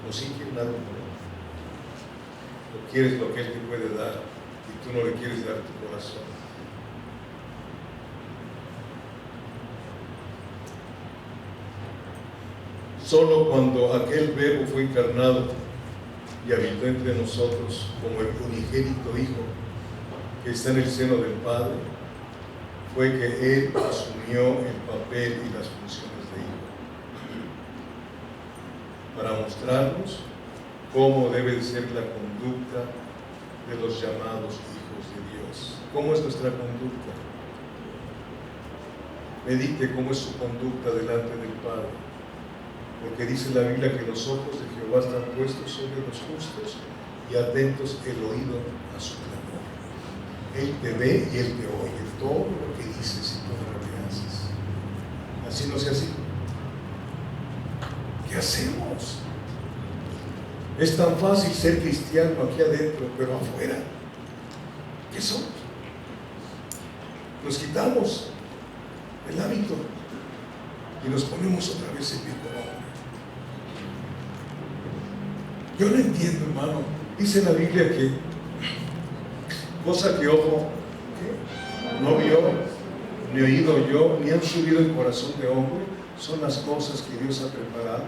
o sí quieres nada con Él, o quieres lo que Él te puede dar y tú no le quieres dar tu corazón. Solo cuando aquel Verbo fue encarnado y habitó entre nosotros como el unigénito Hijo que está en el seno del Padre, fue que Él asumió el papel y las funciones de Hijo, para mostrarnos cómo debe ser la conducta de los llamados hijos de Dios. ¿Cómo es nuestra conducta? Medite cómo es su conducta delante del Padre, porque dice la Biblia que los ojos de Jehová están puestos sobre los justos y atentos el oído a su clamor. Él te ve y Él te oye, todo lo que dices y todo lo que haces. Así no sea así. ¿Qué hacemos? Es tan fácil ser cristiano aquí adentro, pero afuera, ¿qué somos? Nos quitamos el hábito y nos ponemos otra vez en viejo hombre. Yo no entiendo, hermano. Dice la Biblia que cosa que ojo no vio, ni oído yo, ni han subido el corazón de hombre, son las cosas que Dios ha preparado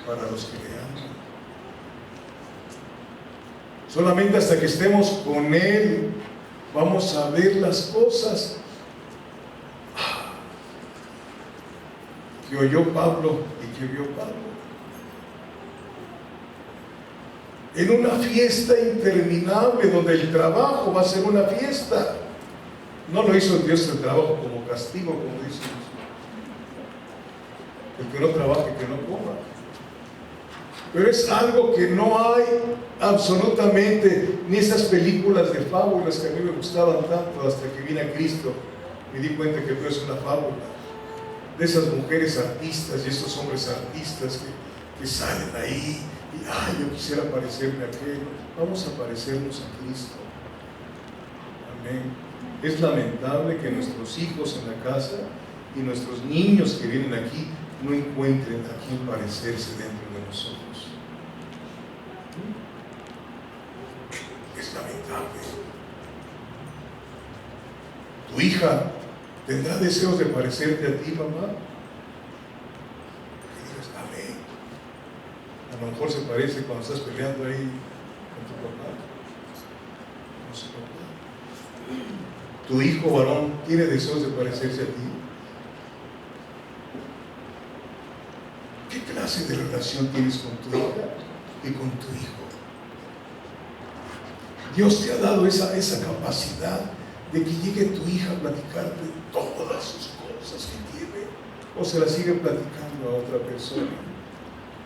para los que le aman. Solamente hasta que estemos con Él vamos a ver las cosas que oyó Pablo y que vio Pablo. En una fiesta interminable donde el trabajo va a ser una fiesta. No lo hizo Dios el trabajo como castigo, como dice Dios. El que no trabaje, que no coma. Pero es algo que no hay absolutamente, ni esas películas de fábulas que a mí me gustaban tanto hasta que vine a Cristo. Me di cuenta que todo es una fábula. De esas mujeres artistas y esos hombres artistas que salen ahí y yo quisiera parecerme a aquel. Vamos a parecernos a Cristo. Amén. Es lamentable que nuestros hijos en la casa y nuestros niños que vienen aquí no encuentren a quien parecerse dentro de nosotros. Es lamentable. Tu hija tendrá deseos de parecerte a ti, mamá. Que digas, amén. A lo mejor se parece cuando estás peleando ahí con tu papá. No sé, papá. Tu hijo varón tiene deseos de parecerse a ti. ¿Qué clase de relación tienes con tu hija? y con tu hijo. Dios te ha dado esa capacidad de que llegue tu hija a platicarte todas sus cosas que tiene, o se las sigue platicando a otra persona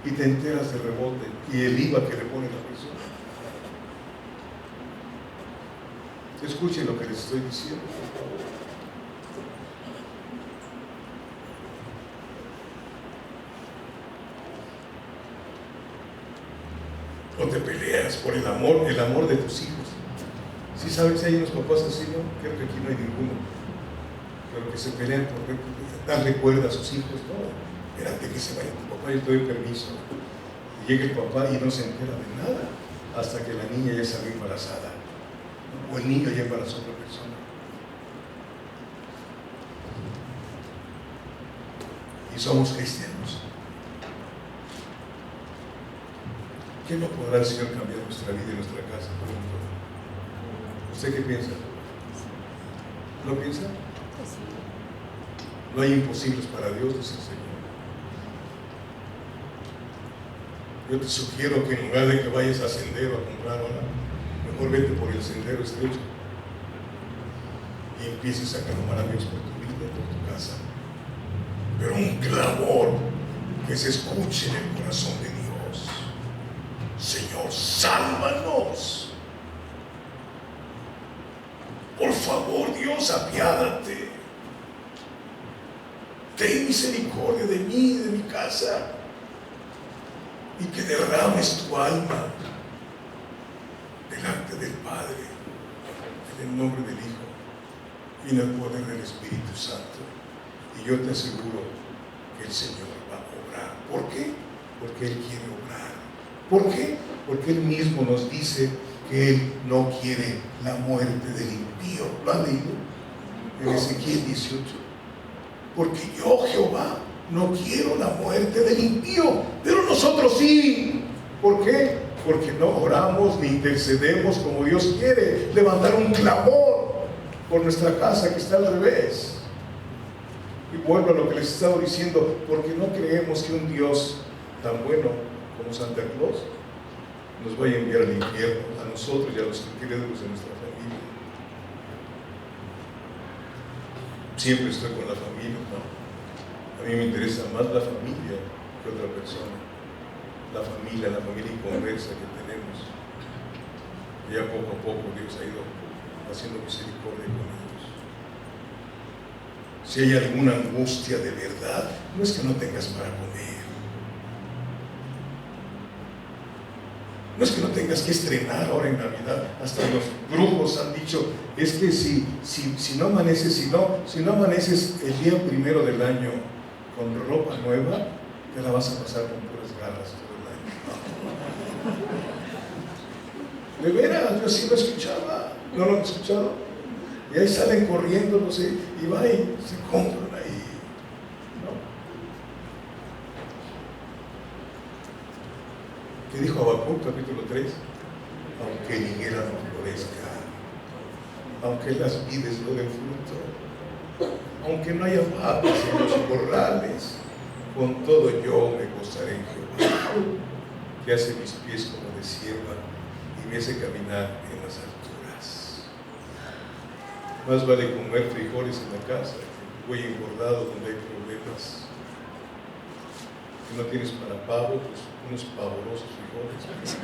y te enteras de rebote y el IVA que le pone la persona. Escuchen lo que les estoy diciendo, por favor. O te peleas por el amor de tus hijos. Si sabes si hay unos papás así, ¿no? Creo que aquí no hay ninguno. Pero que se pelean por darle cuerda a sus hijos. No, espérate que se vaya tu papá, yo te doy permiso. Y llega el papá y no se entera de nada hasta que la niña ya salió embarazada, ¿no? O el niño ya embarazó a otra persona. Y somos cristianos. ¿Qué no podrá el Señor cambiar nuestra vida y nuestra casa? ¿Usted qué piensa? ¿No piensa? No hay imposibles para Dios, dice el Señor. Yo te sugiero que en lugar de que vayas a Sendero a comprar ahora, mejor vete por el sendero estrecho y empieces a clamar a Dios por tu vida, por tu casa. Pero un clamor que se escuche en el corazón de Dios. Señor, sálvanos. Por favor, Dios, apiádate. Ten misericordia de mí y de mi casa. Y que derrames tu alma delante del Padre, en el nombre del Hijo y en el poder del Espíritu Santo. Y yo te aseguro que el Señor va a obrar. ¿Por qué? Porque Él quiere obrar. ¿Por qué? Porque Él mismo nos dice que Él no quiere la muerte del impío. ¿Lo han leído? En Ezequiel 18. Porque yo, Jehová, no quiero la muerte del impío, pero nosotros sí. ¿Por qué? Porque no oramos ni intercedemos como Dios quiere. Levantar un clamor por nuestra casa que está al revés. Y vuelvo a lo que les estaba diciendo, porque no creemos que un Dios tan bueno como Santa Claus nos vaya a enviar al infierno, a nosotros y a los incrédulos de nuestra familia. Siempre estoy con la familia, ¿no? A mí me interesa más la familia que otra persona. La familia inconversa que tenemos. Y ya poco a poco Dios ha ido haciendo misericordia con ellos. Si hay alguna angustia de verdad, no es que no tengas para comer. No es que no tengas que estrenar ahora en Navidad. Hasta los brujos han dicho, es que si no amaneces el día primero del año con ropa nueva, te la vas a pasar con puras garras todo el año. De veras, yo sí lo escuchaba. ¿No lo han escuchado? Y ahí salen corriendo, no sé, y van y se compran ahí. ¿Qué dijo Habacuc, capítulo 3? Aunque la higuera no florezca, aunque las vides no den fruto, aunque no haya vacas en los corrales, con todo yo me gozaré en Jehová, que hace mis pies como de sierva y me hace caminar en las alturas. Más vale comer frijoles en la casa que voy engordado donde hay problemas. Si no tienes para pavo, pues unos pavorosos frijoles.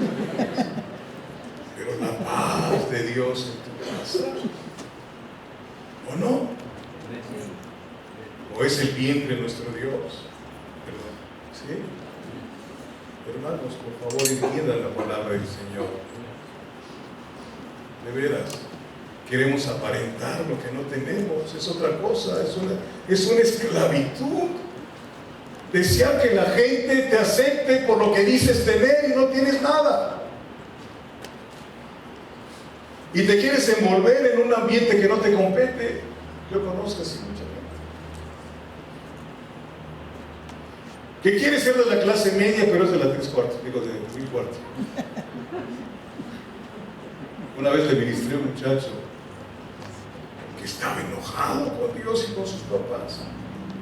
Pero la paz de Dios en tu casa, ¿o no? ¿O es el vientre de nuestro Dios? ¿Sí? Hermanos, por favor, entiendan la palabra del Señor. De veras, queremos aparentar lo que no tenemos, es otra cosa, es una esclavitud. Desear que la gente te acepte por lo que dices tener y no tienes nada. Y te quieres envolver en un ambiente que no te compete. Yo conozco así mucha gente. Que quiere ser de la clase media, pero es de la 3/4, digo, de 1/4. Una vez le ministré a un muchacho que estaba enojado con Dios y con sus papás,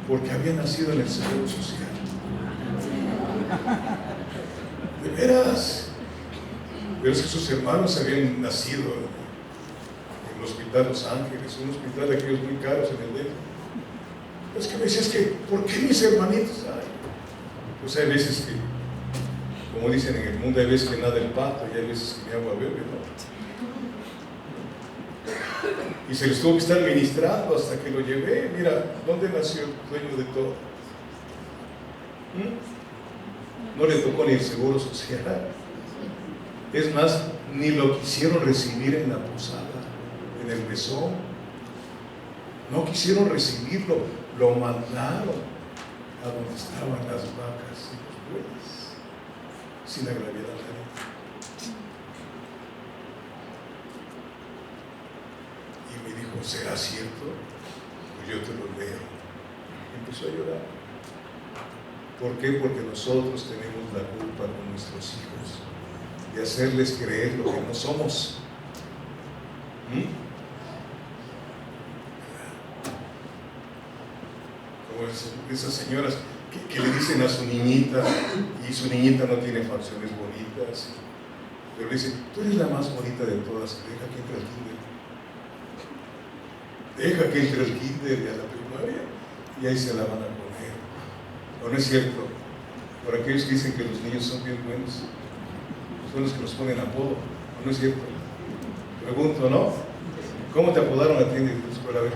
porque había nacido en el Seguro Social. De veras. Pero es que sus hermanos habían nacido en el Hospital Los Ángeles, un hospital de aquellos muy caros en el DF. Es que me decía, es que, ¿por qué mis hermanitos? Ay, pues hay veces que, como dicen en el mundo, hay veces que nada el pato y hay veces que mi agua bebe, ¿no? Y se les tuvo que estar ministrando hasta que lo llevé. Mira, ¿dónde nació el dueño de todo? No le tocó ni el seguro social. Es más, ni lo quisieron recibir en la posada, en el mesón. No quisieron recibirlo, lo mandaron a donde estaban las vacas y los bueyes, sin agraviar a nadie. Y me dijo, ¿será cierto? Pues yo te lo leo. Empezó a llorar. ¿Por qué? Porque nosotros tenemos la culpa con nuestros hijos de hacerles creer lo que no somos. Como esas señoras que le dicen a su niñita, y su niñita no tiene facciones bonitas, pero le dicen, tú eres la más bonita de todas, deja que entre al kinder. Deja que entre al kinder y a la primaria, y ahí se la van a poner. ¿O no es cierto? Por aquellos que dicen que los niños son bien buenos, son los que nos ponen apodo. ¿O no es cierto? Pregunto, ¿no? ¿Cómo te apodaron a ti en tu escuela? A ver,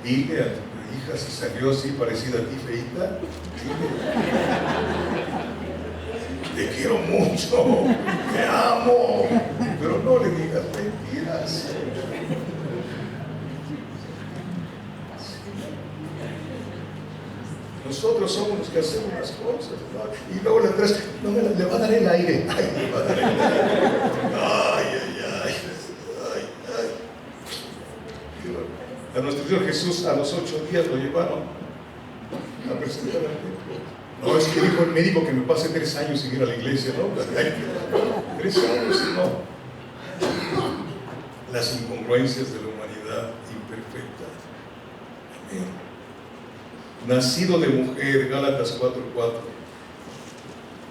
dile a tu hija si salió así parecida a ti, feita. Te quiero mucho, te amo, pero no le digas mentiras. Nosotros somos los que hacemos las cosas, ¿no? Y luego le traes, no me le va a dar el aire. Ay, le va a dar el aire. Ay. A nuestro Señor Jesús a los 8 días lo llevaron a presentar al templo. No, es que dijo el médico que me pase 3 años sin ir a la iglesia, ¿no? 3 años, no. Las incongruencias de la humanidad imperfecta. Amén. Nacido de mujer, Gálatas 4:4.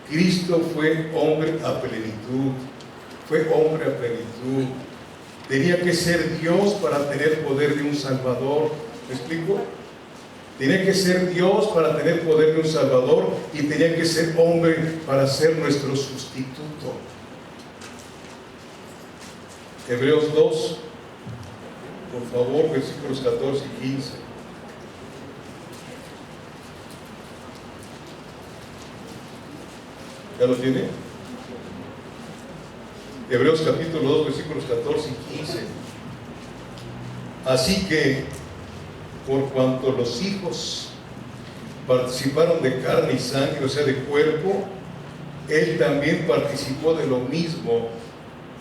Cristo fue hombre a plenitud. Fue hombre a plenitud. Tenía que ser Dios para tener poder de un Salvador. ¿Me explico? Tenía que ser Dios para tener poder de un Salvador y tenía que ser hombre para ser nuestro sustituto. Hebreos 2, por favor, versículos 14 y 15. ¿Ya lo tiene? Hebreos capítulo 2, versículos 14 y 15. Así que, por cuanto los hijos participaron de carne y sangre, o sea, de cuerpo, Él también participó de lo mismo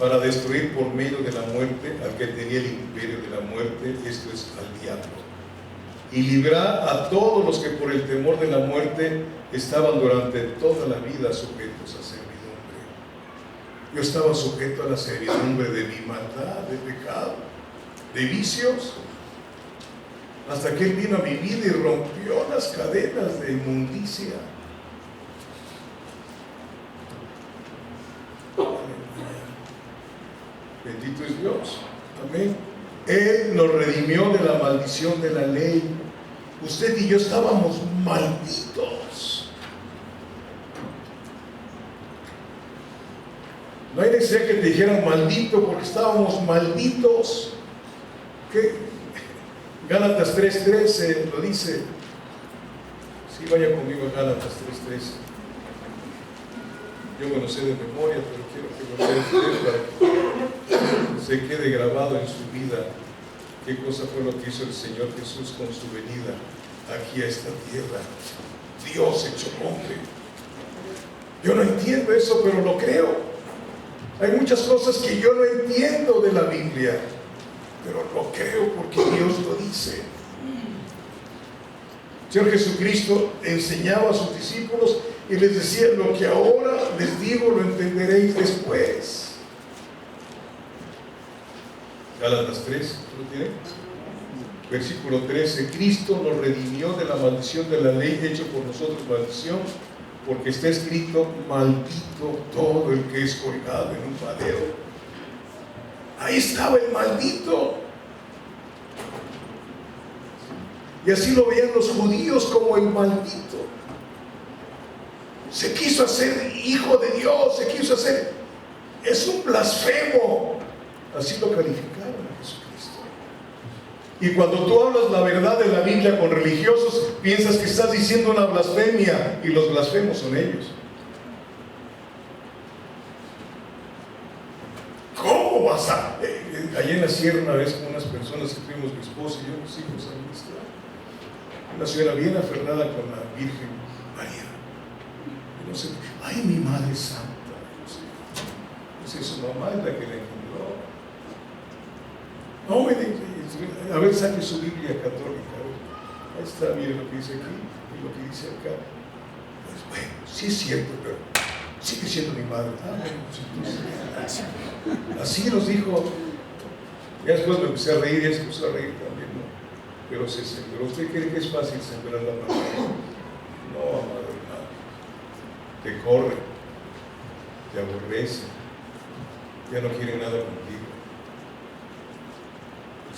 para destruir por medio de la muerte al que tenía el imperio de la muerte, esto es, al diablo, y librar a todos los que por el temor de la muerte estaban durante toda la vida sujetos a servidumbre. Yo estaba sujeto a la servidumbre de mi maldad, de pecado, de vicios, hasta que Él vino a mi vida y rompió las cadenas de inmundicia. Bendito es Dios. Amén. Él nos redimió de la maldición de la ley. Usted y yo estábamos malditos. No hay necesidad que te dijeran maldito porque estábamos malditos. ¿Qué? Gálatas 3:13 lo dice. Sí, vaya conmigo a Gálatas 3:13. Yo me lo sé de memoria, pero quiero que lo lea usted para que se quede grabado en su vida qué cosa fue lo que hizo el Señor Jesús con su venida aquí a esta tierra. Dios hecho hombre. Yo no entiendo eso, pero lo creo. Hay muchas cosas que yo no entiendo de la Biblia, pero lo creo porque Dios lo dice. El Señor Jesucristo enseñaba a sus discípulos y les decía, lo que ahora les digo lo entenderéis después. Gálatas 3, ¿lo tiene? Versículo 13, Cristo nos redimió de la maldición de la ley, hecho por nosotros maldición, porque está escrito, maldito todo el que es colgado en un madero. Ahí estaba el maldito. Y así lo veían los judíos, como el maldito. Se quiso hacer hijo de Dios, se quiso hacer, es un blasfemo. Así lo calificaron a Jesucristo. Y cuando tú hablas la verdad de la Biblia con religiosos, piensas que estás diciendo una blasfemia, y los blasfemos son ellos. ¿Cómo vas a...? Allá en la sierra una vez con unas personas que fuimos, mi esposa y yo, mis hijos, a ministrar, una señora bien aferrada con la Virgen María. Y no sé, ay, mi Madre Santa. No sé, su mamá es la que le engendró. No me dice, a ver, saque su Biblia católica. Ahí está, mire lo que dice aquí y lo que dice acá. Pues bueno, sí es cierto, pero sigue siendo mi madre. Así nos dijo. Ya después me empecé a reír, ya se empezó a reír también, ¿no? Pero se sembró. ¿Usted cree que es fácil sembrar la palabra? No, amado hermano. Te corre, te aborrece, ya no quiere nada contigo.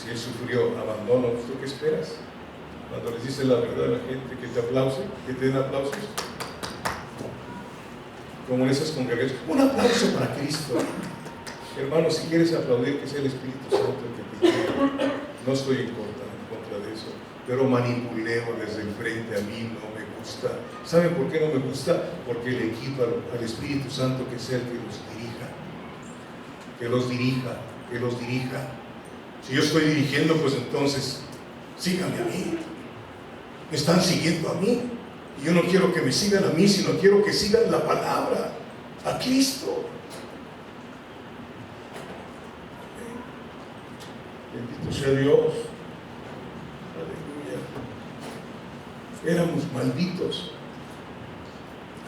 Si él sufrió abandono, ¿tú qué esperas? Cuando les dices la verdad a la gente, que te aplausen, que te den aplausos. Como en esas congregaciones, un aplauso para Cristo. Hermano, si quieres aplaudir, que sea el Espíritu Santo el que te lleve. No estoy en contra de eso, pero manipuleo desde el frente, a mí no me gusta. ¿Saben por qué no me gusta? Porque le quito al Espíritu Santo que sea el que los dirija. Que los dirija, que los dirija. Si yo estoy dirigiendo, pues entonces síganme a mí. Me están siguiendo a mí. Y yo no quiero que me sigan a mí, sino quiero que sigan la palabra, a Cristo. Bendito sea Dios. Aleluya. Éramos malditos.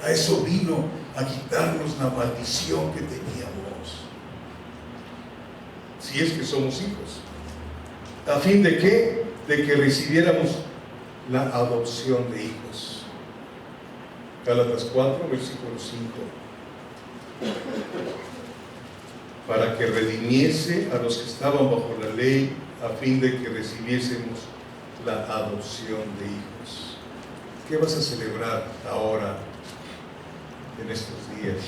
A eso vino, a quitarnos la maldición que teníamos. Si es que somos hijos. ¿A fin de qué? De que recibiéramos la adopción de hijos. Gálatas 4, versículo 5. Para que redimiese a los que estaban bajo la ley, a fin de que recibiésemos la adopción de hijos. ¿Qué vas a celebrar ahora, en estos días?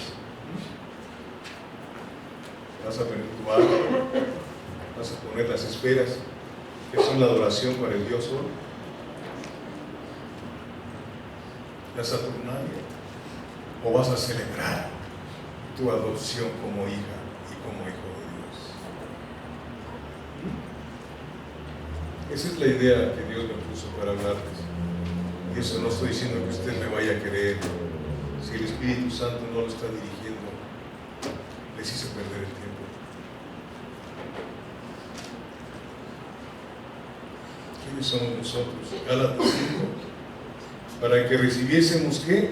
¿Vas a poner tu arco? ¿Vas a poner las esferas, que son la adoración para el Dios Sol? ¿La Saturnalia? ¿O vas a celebrar tu adopción como hija y como hijo de Dios? Esa es la idea que Dios me puso para hablarles. Y eso no estoy diciendo que usted me vaya a creer. Si el Espíritu Santo no lo está dirigiendo, les hice perder el tiempo. ¿Quiénes somos nosotros? Gálatas 5. Para que recibiésemos ¿qué?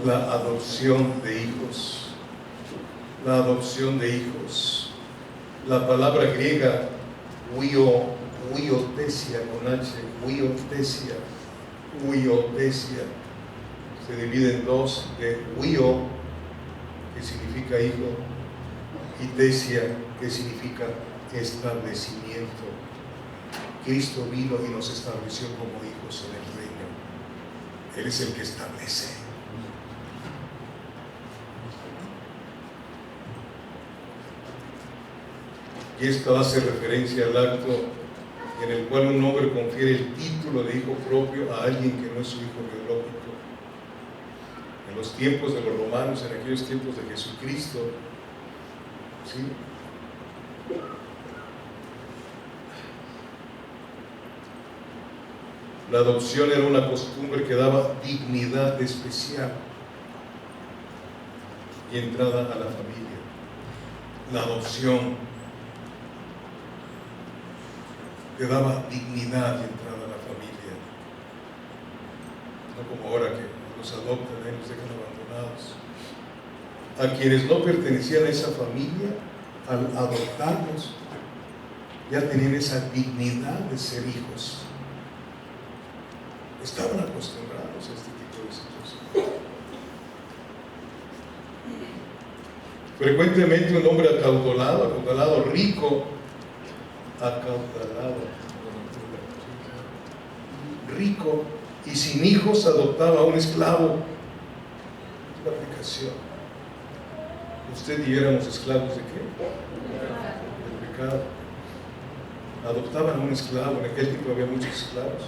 La adopción de hijos. La adopción de hijos. La palabra griega huiotesia con H, huiotesia, se divide en dos, de huio, que significa hijo, y tesia, que significa establecimiento. Cristo vino y nos estableció como hijos en el reino. Él es el que establece. Y esto hace referencia al acto en el cual un hombre confiere el título de hijo propio a alguien que no es su hijo biológico. En los tiempos de los romanos, en aquellos tiempos de Jesucristo, ¿sí? La adopción era una costumbre que daba dignidad especial y entrada a la familia. La adopción te daba dignidad y entrada a la familia. No como ahora que los adoptan y los dejan abandonados. A quienes no pertenecían a esa familia, al adoptarlos, ya tenían esa dignidad de ser hijos. Estaban acostumbrados a este tipo de situaciones. Frecuentemente un hombre acaudalado, rico, rico y sin hijos adoptaba a un esclavo. Es la aplicación. ¿Usted y yo éramos esclavos de qué? Del pecado. Adoptaban a un esclavo. En aquel tiempo había muchos esclavos.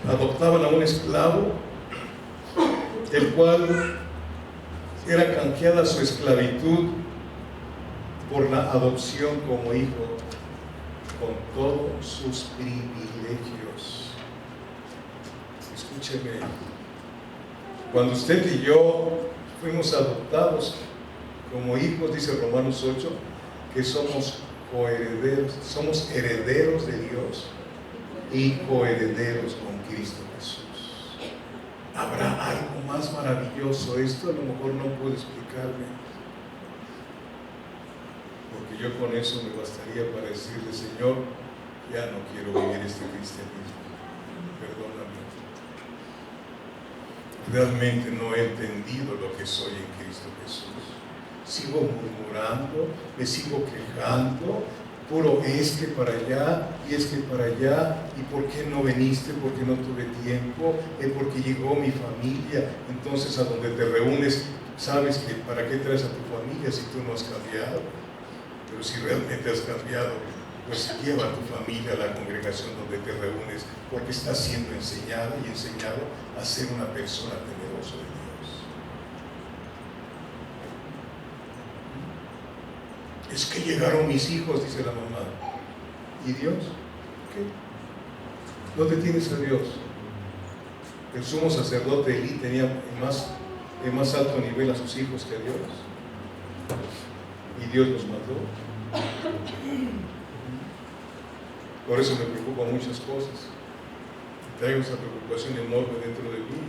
Adoptaban a un esclavo, el cual era canjeada su esclavitud por la adopción como hijo, con todos sus privilegios. Escúcheme, cuando usted y yo fuimos adoptados como hijos, dice Romanos 8, que somos coherederos, somos herederos de Dios y coherederos con Cristo Jesús. ¿Habrá algo más maravilloso? Esto a lo mejor no puedo explicarme, porque yo con eso me bastaría para decirle: Señor, ya no quiero vivir este cristianismo, perdóname. Realmente no he entendido lo que soy en Cristo Jesús. Sigo murmurando, me sigo quejando, puro es que para allá, y es que para allá, y por qué no viniste, porque no tuve tiempo, porque llegó mi familia. Entonces, a donde te reúnes, sabes que para qué traes a tu familia si tú no has cambiado. Pero si realmente has cambiado, pues lleva a tu familia a la congregación donde te reúnes, porque estás siendo enseñado y enseñado a ser una persona temerosa de Dios. Es que llegaron mis hijos, dice la mamá. ¿Y Dios? ¿Qué? ¿Dónde tienes a Dios? El sumo sacerdote Elí tenía en más alto nivel a sus hijos que a Dios. Y Dios los mató. Por eso me preocupan muchas cosas. Traigo esa preocupación enorme dentro de mí.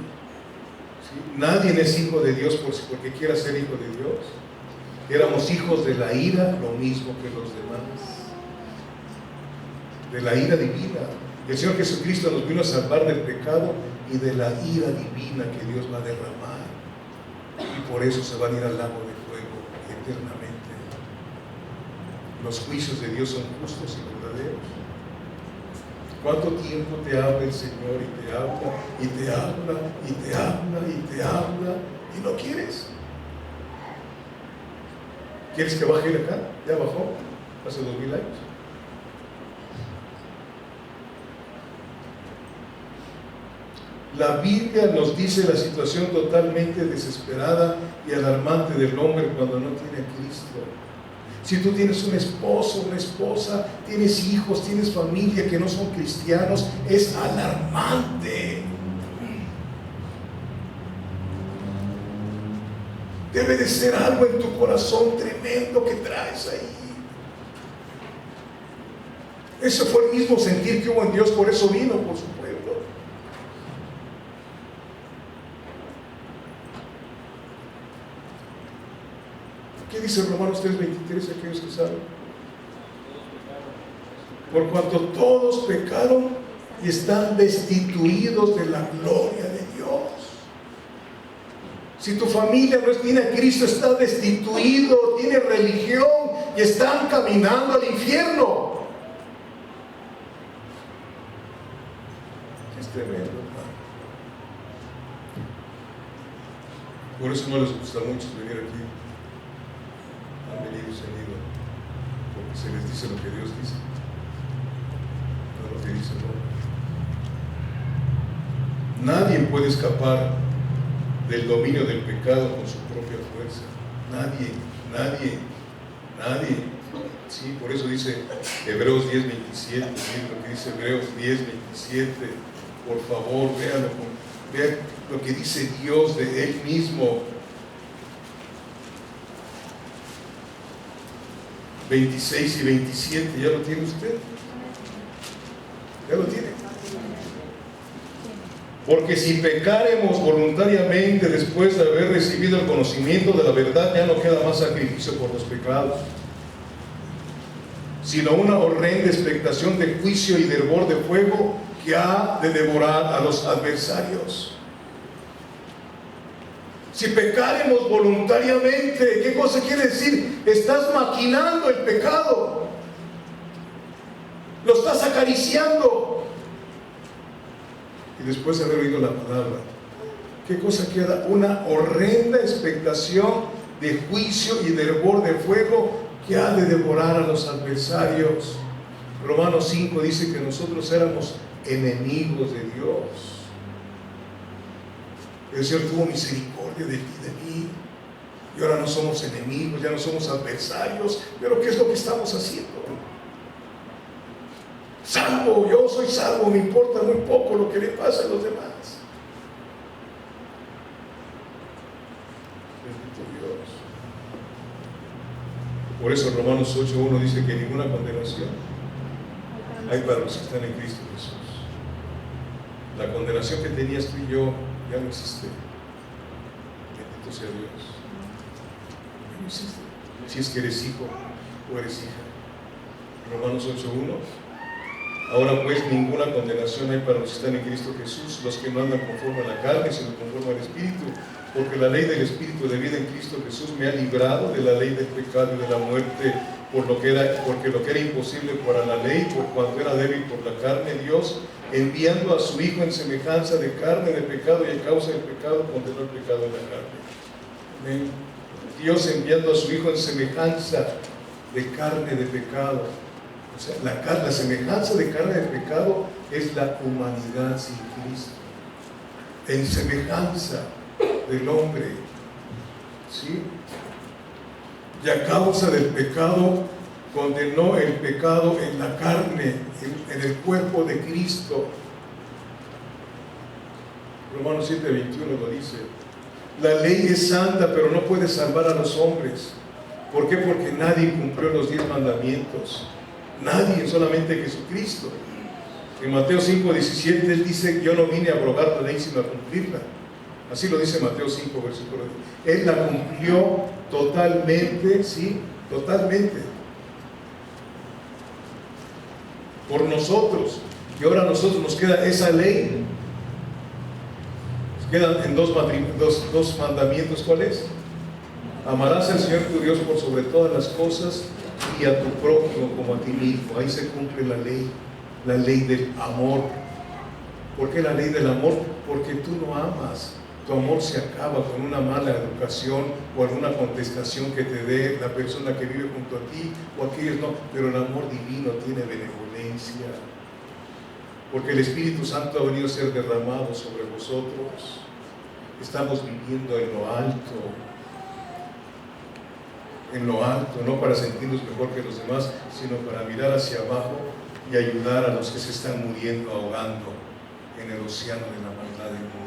¿Sí? Nadie es hijo de Dios porque quiera ser hijo de Dios. Éramos hijos de la ira, lo mismo que los demás. De la ira divina. El Señor Jesucristo nos vino a salvar del pecado y de la ira divina que Dios va a derramar. Y por eso se van a ir al lago de fuego eternamente. Los juicios de Dios son justos y verdaderos. ¿Cuánto tiempo te habla el Señor y te habla, y te habla, y te habla, y te habla, y no quieres? ¿Quieres que baje acá? ¿Ya bajó? Hace 2000 años. La Biblia nos dice la situación totalmente desesperada y alarmante del hombre cuando no tiene a Cristo. Si tú tienes un esposo, una esposa, tienes hijos, tienes familia que no son cristianos, es alarmante. Debe de ser algo en tu corazón tremendo que traes ahí. Ese fue el mismo sentir que hubo en Dios, por eso vino por su pueblo. ¿Qué dice Romanos 3:23, aquellos que saben? Por cuanto todos pecaron y están destituidos de la gloria de Dios. Si tu familia no tiene a Cristo, está destituido, tiene religión y están caminando al infierno. Es tremendo, hermano. Por eso no les gusta mucho venir aquí. Han venido y se han ido, porque se les dice lo que Dios dice, no lo que dice el hombre. Nadie puede escapar del dominio del pecado con su propia fuerza. Nadie. Sí, por eso dice Hebreos 10:27, lo que dice Hebreos 10:27. Por favor, véanlo, vean lo que dice Dios de Él mismo. 26 y 27, ¿ya lo tiene usted? ¿Ya lo tiene? Porque si pecaremos voluntariamente después de haber recibido el conocimiento de la verdad, ya no queda más sacrificio por los pecados, sino una horrenda expectación de juicio y de hervor de fuego que ha de devorar a los adversarios. Si pecaremos voluntariamente, ¿qué cosa quiere decir? Estás maquinando el pecado, lo estás acariciando, y después de haber oído la palabra, ¿qué cosa queda? Una horrenda expectación de juicio y de hervor de fuego que ha de devorar a los adversarios. Romanos 5 dice que nosotros éramos enemigos de Dios. El Señor tuvo misericordia de ti, de mí, y ahora no somos enemigos, ya no somos adversarios. Pero ¿qué es lo que estamos haciendo? Salvo, yo soy salvo, me importa muy poco lo que le pasa a los demás. Por eso Romanos 8:1 dice que ninguna condenación hay para los que están en Cristo Jesús. La condenación que tenías tú y yo ya no existe. Bendito sea Dios. Ya no existe. Si es que eres hijo o eres hija. Romanos 8:1. Ahora pues ninguna condenación hay para los que están en Cristo Jesús, los que no andan conforme a la carne, sino conforme al Espíritu. Porque la ley del Espíritu de vida en Cristo Jesús me ha librado de la ley del pecado y de la muerte, porque lo que era imposible para la ley, por cuanto era débil por la carne, Dios, enviando a su Hijo en semejanza de carne de pecado y a causa del pecado, condenó el pecado en la carne. Amén. Dios enviando a su Hijo en semejanza de carne de pecado. O sea, la semejanza de carne de pecado es la humanidad sin Cristo. En semejanza del hombre, ¿sí? Y a causa del pecado condenó el pecado en la carne, en el cuerpo de Cristo. Romanos 7:21 lo dice. La ley es santa, pero no puede salvar a los hombres. ¿Por qué? Porque nadie cumplió los 10 mandamientos. Nadie, solamente Jesucristo. En Mateo 5:17 Él dice: yo no vine a abrogar la ley sino a cumplirla. Así lo dice Mateo 5, versículo 10. Él la cumplió totalmente, sí, totalmente. Por nosotros. Y ahora a nosotros nos queda esa ley. Nos quedan en dos mandamientos. ¿Cuáles? Amarás al Señor tu Dios por sobre todas las cosas y a tu prójimo como a ti mismo. Ahí se cumple la ley del amor. ¿Por qué la ley del amor? Porque tú no amas. Tu amor se acaba con una mala educación o alguna contestación que te dé la persona que vive junto a ti o aquellos no, pero el amor divino tiene benevolencia, porque el Espíritu Santo ha venido a ser derramado sobre vosotros. Estamos viviendo en lo alto, no para sentirnos mejor que los demás, sino para mirar hacia abajo y ayudar a los que se están muriendo, ahogando en el océano de la maldad del mundo.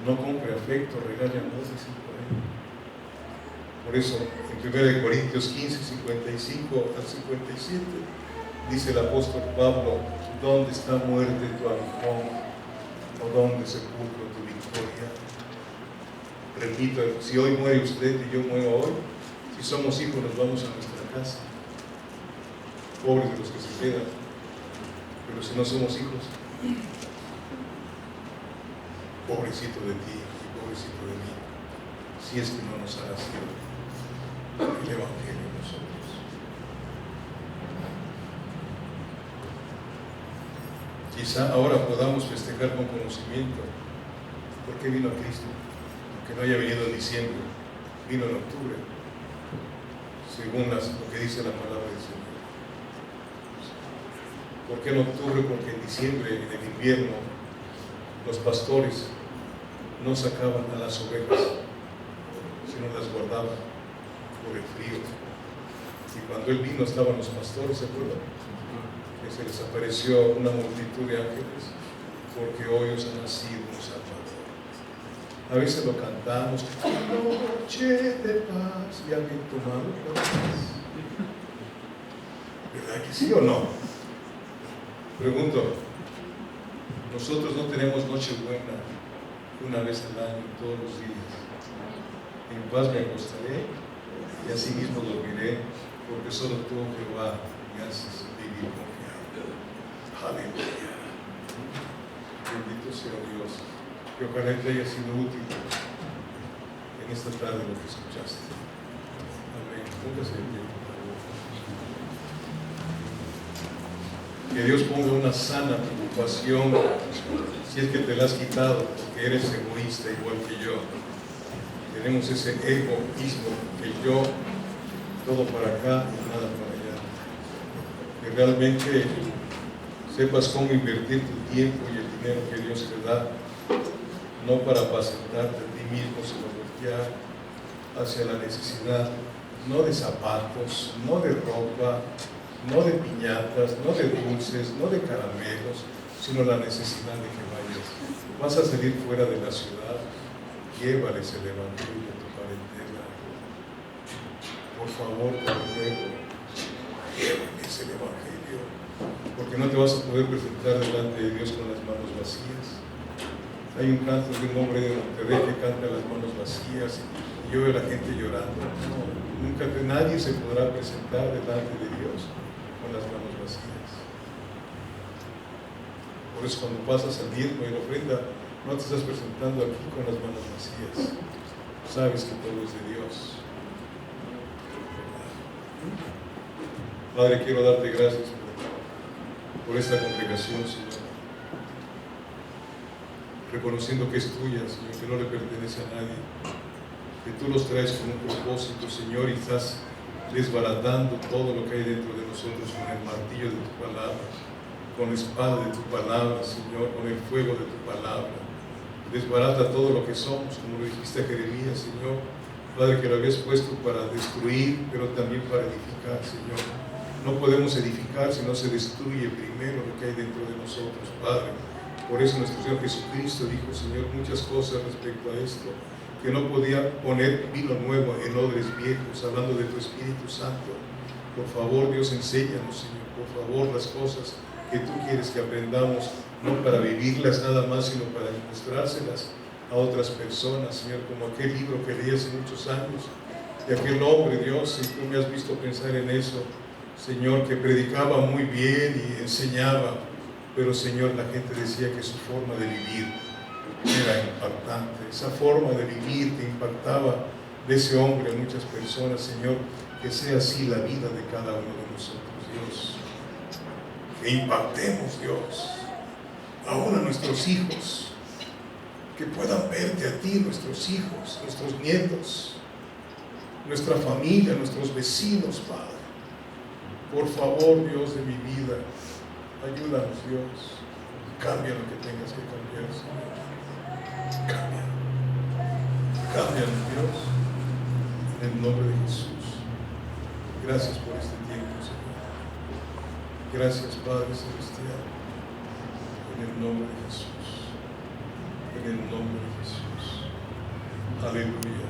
No compre afecto, regale amor, dice por ahí. Por eso, en 1 Corintios 15, 55 al 57, dice el apóstol Pablo: ¿dónde está muerte tu aguijón? ¿O dónde sepulcro tu victoria? Repito, si hoy muere usted y yo muero hoy, si somos hijos nos vamos a nuestra casa. Pobres de los que se quedan. Pero si no somos hijos, pobrecito de ti y pobrecito de mí, si es que no nos ha nacido el Evangelio en nosotros. Quizá ahora podamos festejar con conocimiento por qué vino a Cristo, aunque no haya venido en diciembre, vino en octubre, según lo que dice la palabra del Señor. ¿Por qué en octubre? Porque en diciembre, en el invierno, los pastores no sacaban a las ovejas, sino las guardaban por el frío. Y cuando Él vino estaban los pastores, ¿se acuerdan? Que se les apareció una multitud de ángeles, porque hoy os ha nacido un Salvador. A veces lo cantamos: noche de paz, y alguien tomado por paz. ¿Verdad que sí o no? Pregunto, nosotros no tenemos noche buena, una vez al año, todos los días. En paz me acostaré y así mismo dormiré, porque solo tú, Jehová, me haces vivir confiado. Aleluya. Bendito sea Dios. Que ojalá te haya sido útil en esta tarde lo que escuchaste. Amén. Póngase de pie, por favor. Que Dios ponga una sana preocupación, si es que te la has quitado, porque eres egoísta igual que yo. Tenemos ese egoísmo, que yo, todo para acá y nada para allá. Que realmente sepas cómo invertir tu tiempo y el dinero que Dios te da, no para apacentarte a ti mismo, sino voltear hacia la necesidad, no de zapatos, no de ropa, no de piñatas, no de dulces, no de caramelos, sino la necesidad de que vayas. Vas a salir fuera de la ciudad, llévales el evangelio a tu parentela. Por favor, te lo ruego, llévales el evangelio, porque no te vas a poder presentar delante de Dios con las manos vacías. Hay un canto de un hombre de Monterrey que canta las manos vacías y yo veo a la gente llorando. No, nunca nadie se podrá presentar delante de Dios con las manos vacías. Por eso cuando pasas al diezmo y la ofrenda, no te estás presentando aquí con las manos vacías. Sabes que todo es de Dios. Padre, quiero darte gracias por esta congregación, Señor. Reconociendo que es tuya, Señor, que no le pertenece a nadie, que tú los traes con un propósito, Señor, y estás desbaratando todo lo que hay dentro de nosotros con el martillo de tu palabra, con la espada de tu palabra, Señor, con el fuego de tu palabra. Desbarata todo lo que somos, como lo dijiste a Jeremías, Señor, Padre, que lo habías puesto para destruir, pero también para edificar, Señor. No podemos edificar si no se destruye primero lo que hay dentro de nosotros, Padre. Por eso nuestro Señor Jesucristo dijo, Señor, muchas cosas respecto a esto, que no podía poner vino nuevo en odres viejos, hablando de tu Espíritu Santo. Por favor, Dios, enséñanos, Señor, por favor, las cosas que tú quieres que aprendamos, no para vivirlas nada más, sino para mostrárselas a otras personas, Señor, como aquel libro que leí hace muchos años, de aquel hombre, Dios, y tú me has visto pensar en eso, Señor, que predicaba muy bien y enseñaba, pero, Señor, la gente decía que su forma de vivir era impactante. Esa forma de vivir que impactaba de ese hombre a muchas personas, Señor, que sea así la vida de cada uno de nosotros, Dios. Que impactemos, Dios, aún a nuestros hijos, que puedan verte a ti, nuestros hijos, nuestros nietos, nuestra familia, nuestros vecinos, Padre. Por favor, Dios de mi vida, ayúdanos, Dios. Cambia lo que tengas que cambiar, Señor. Cambia. Cámbianos, Dios. En el nombre de Jesús. Gracias por este tiempo, Señor. Gracias, Padre Celestial. En el nombre de Jesús. En el nombre de Jesús. Aleluya.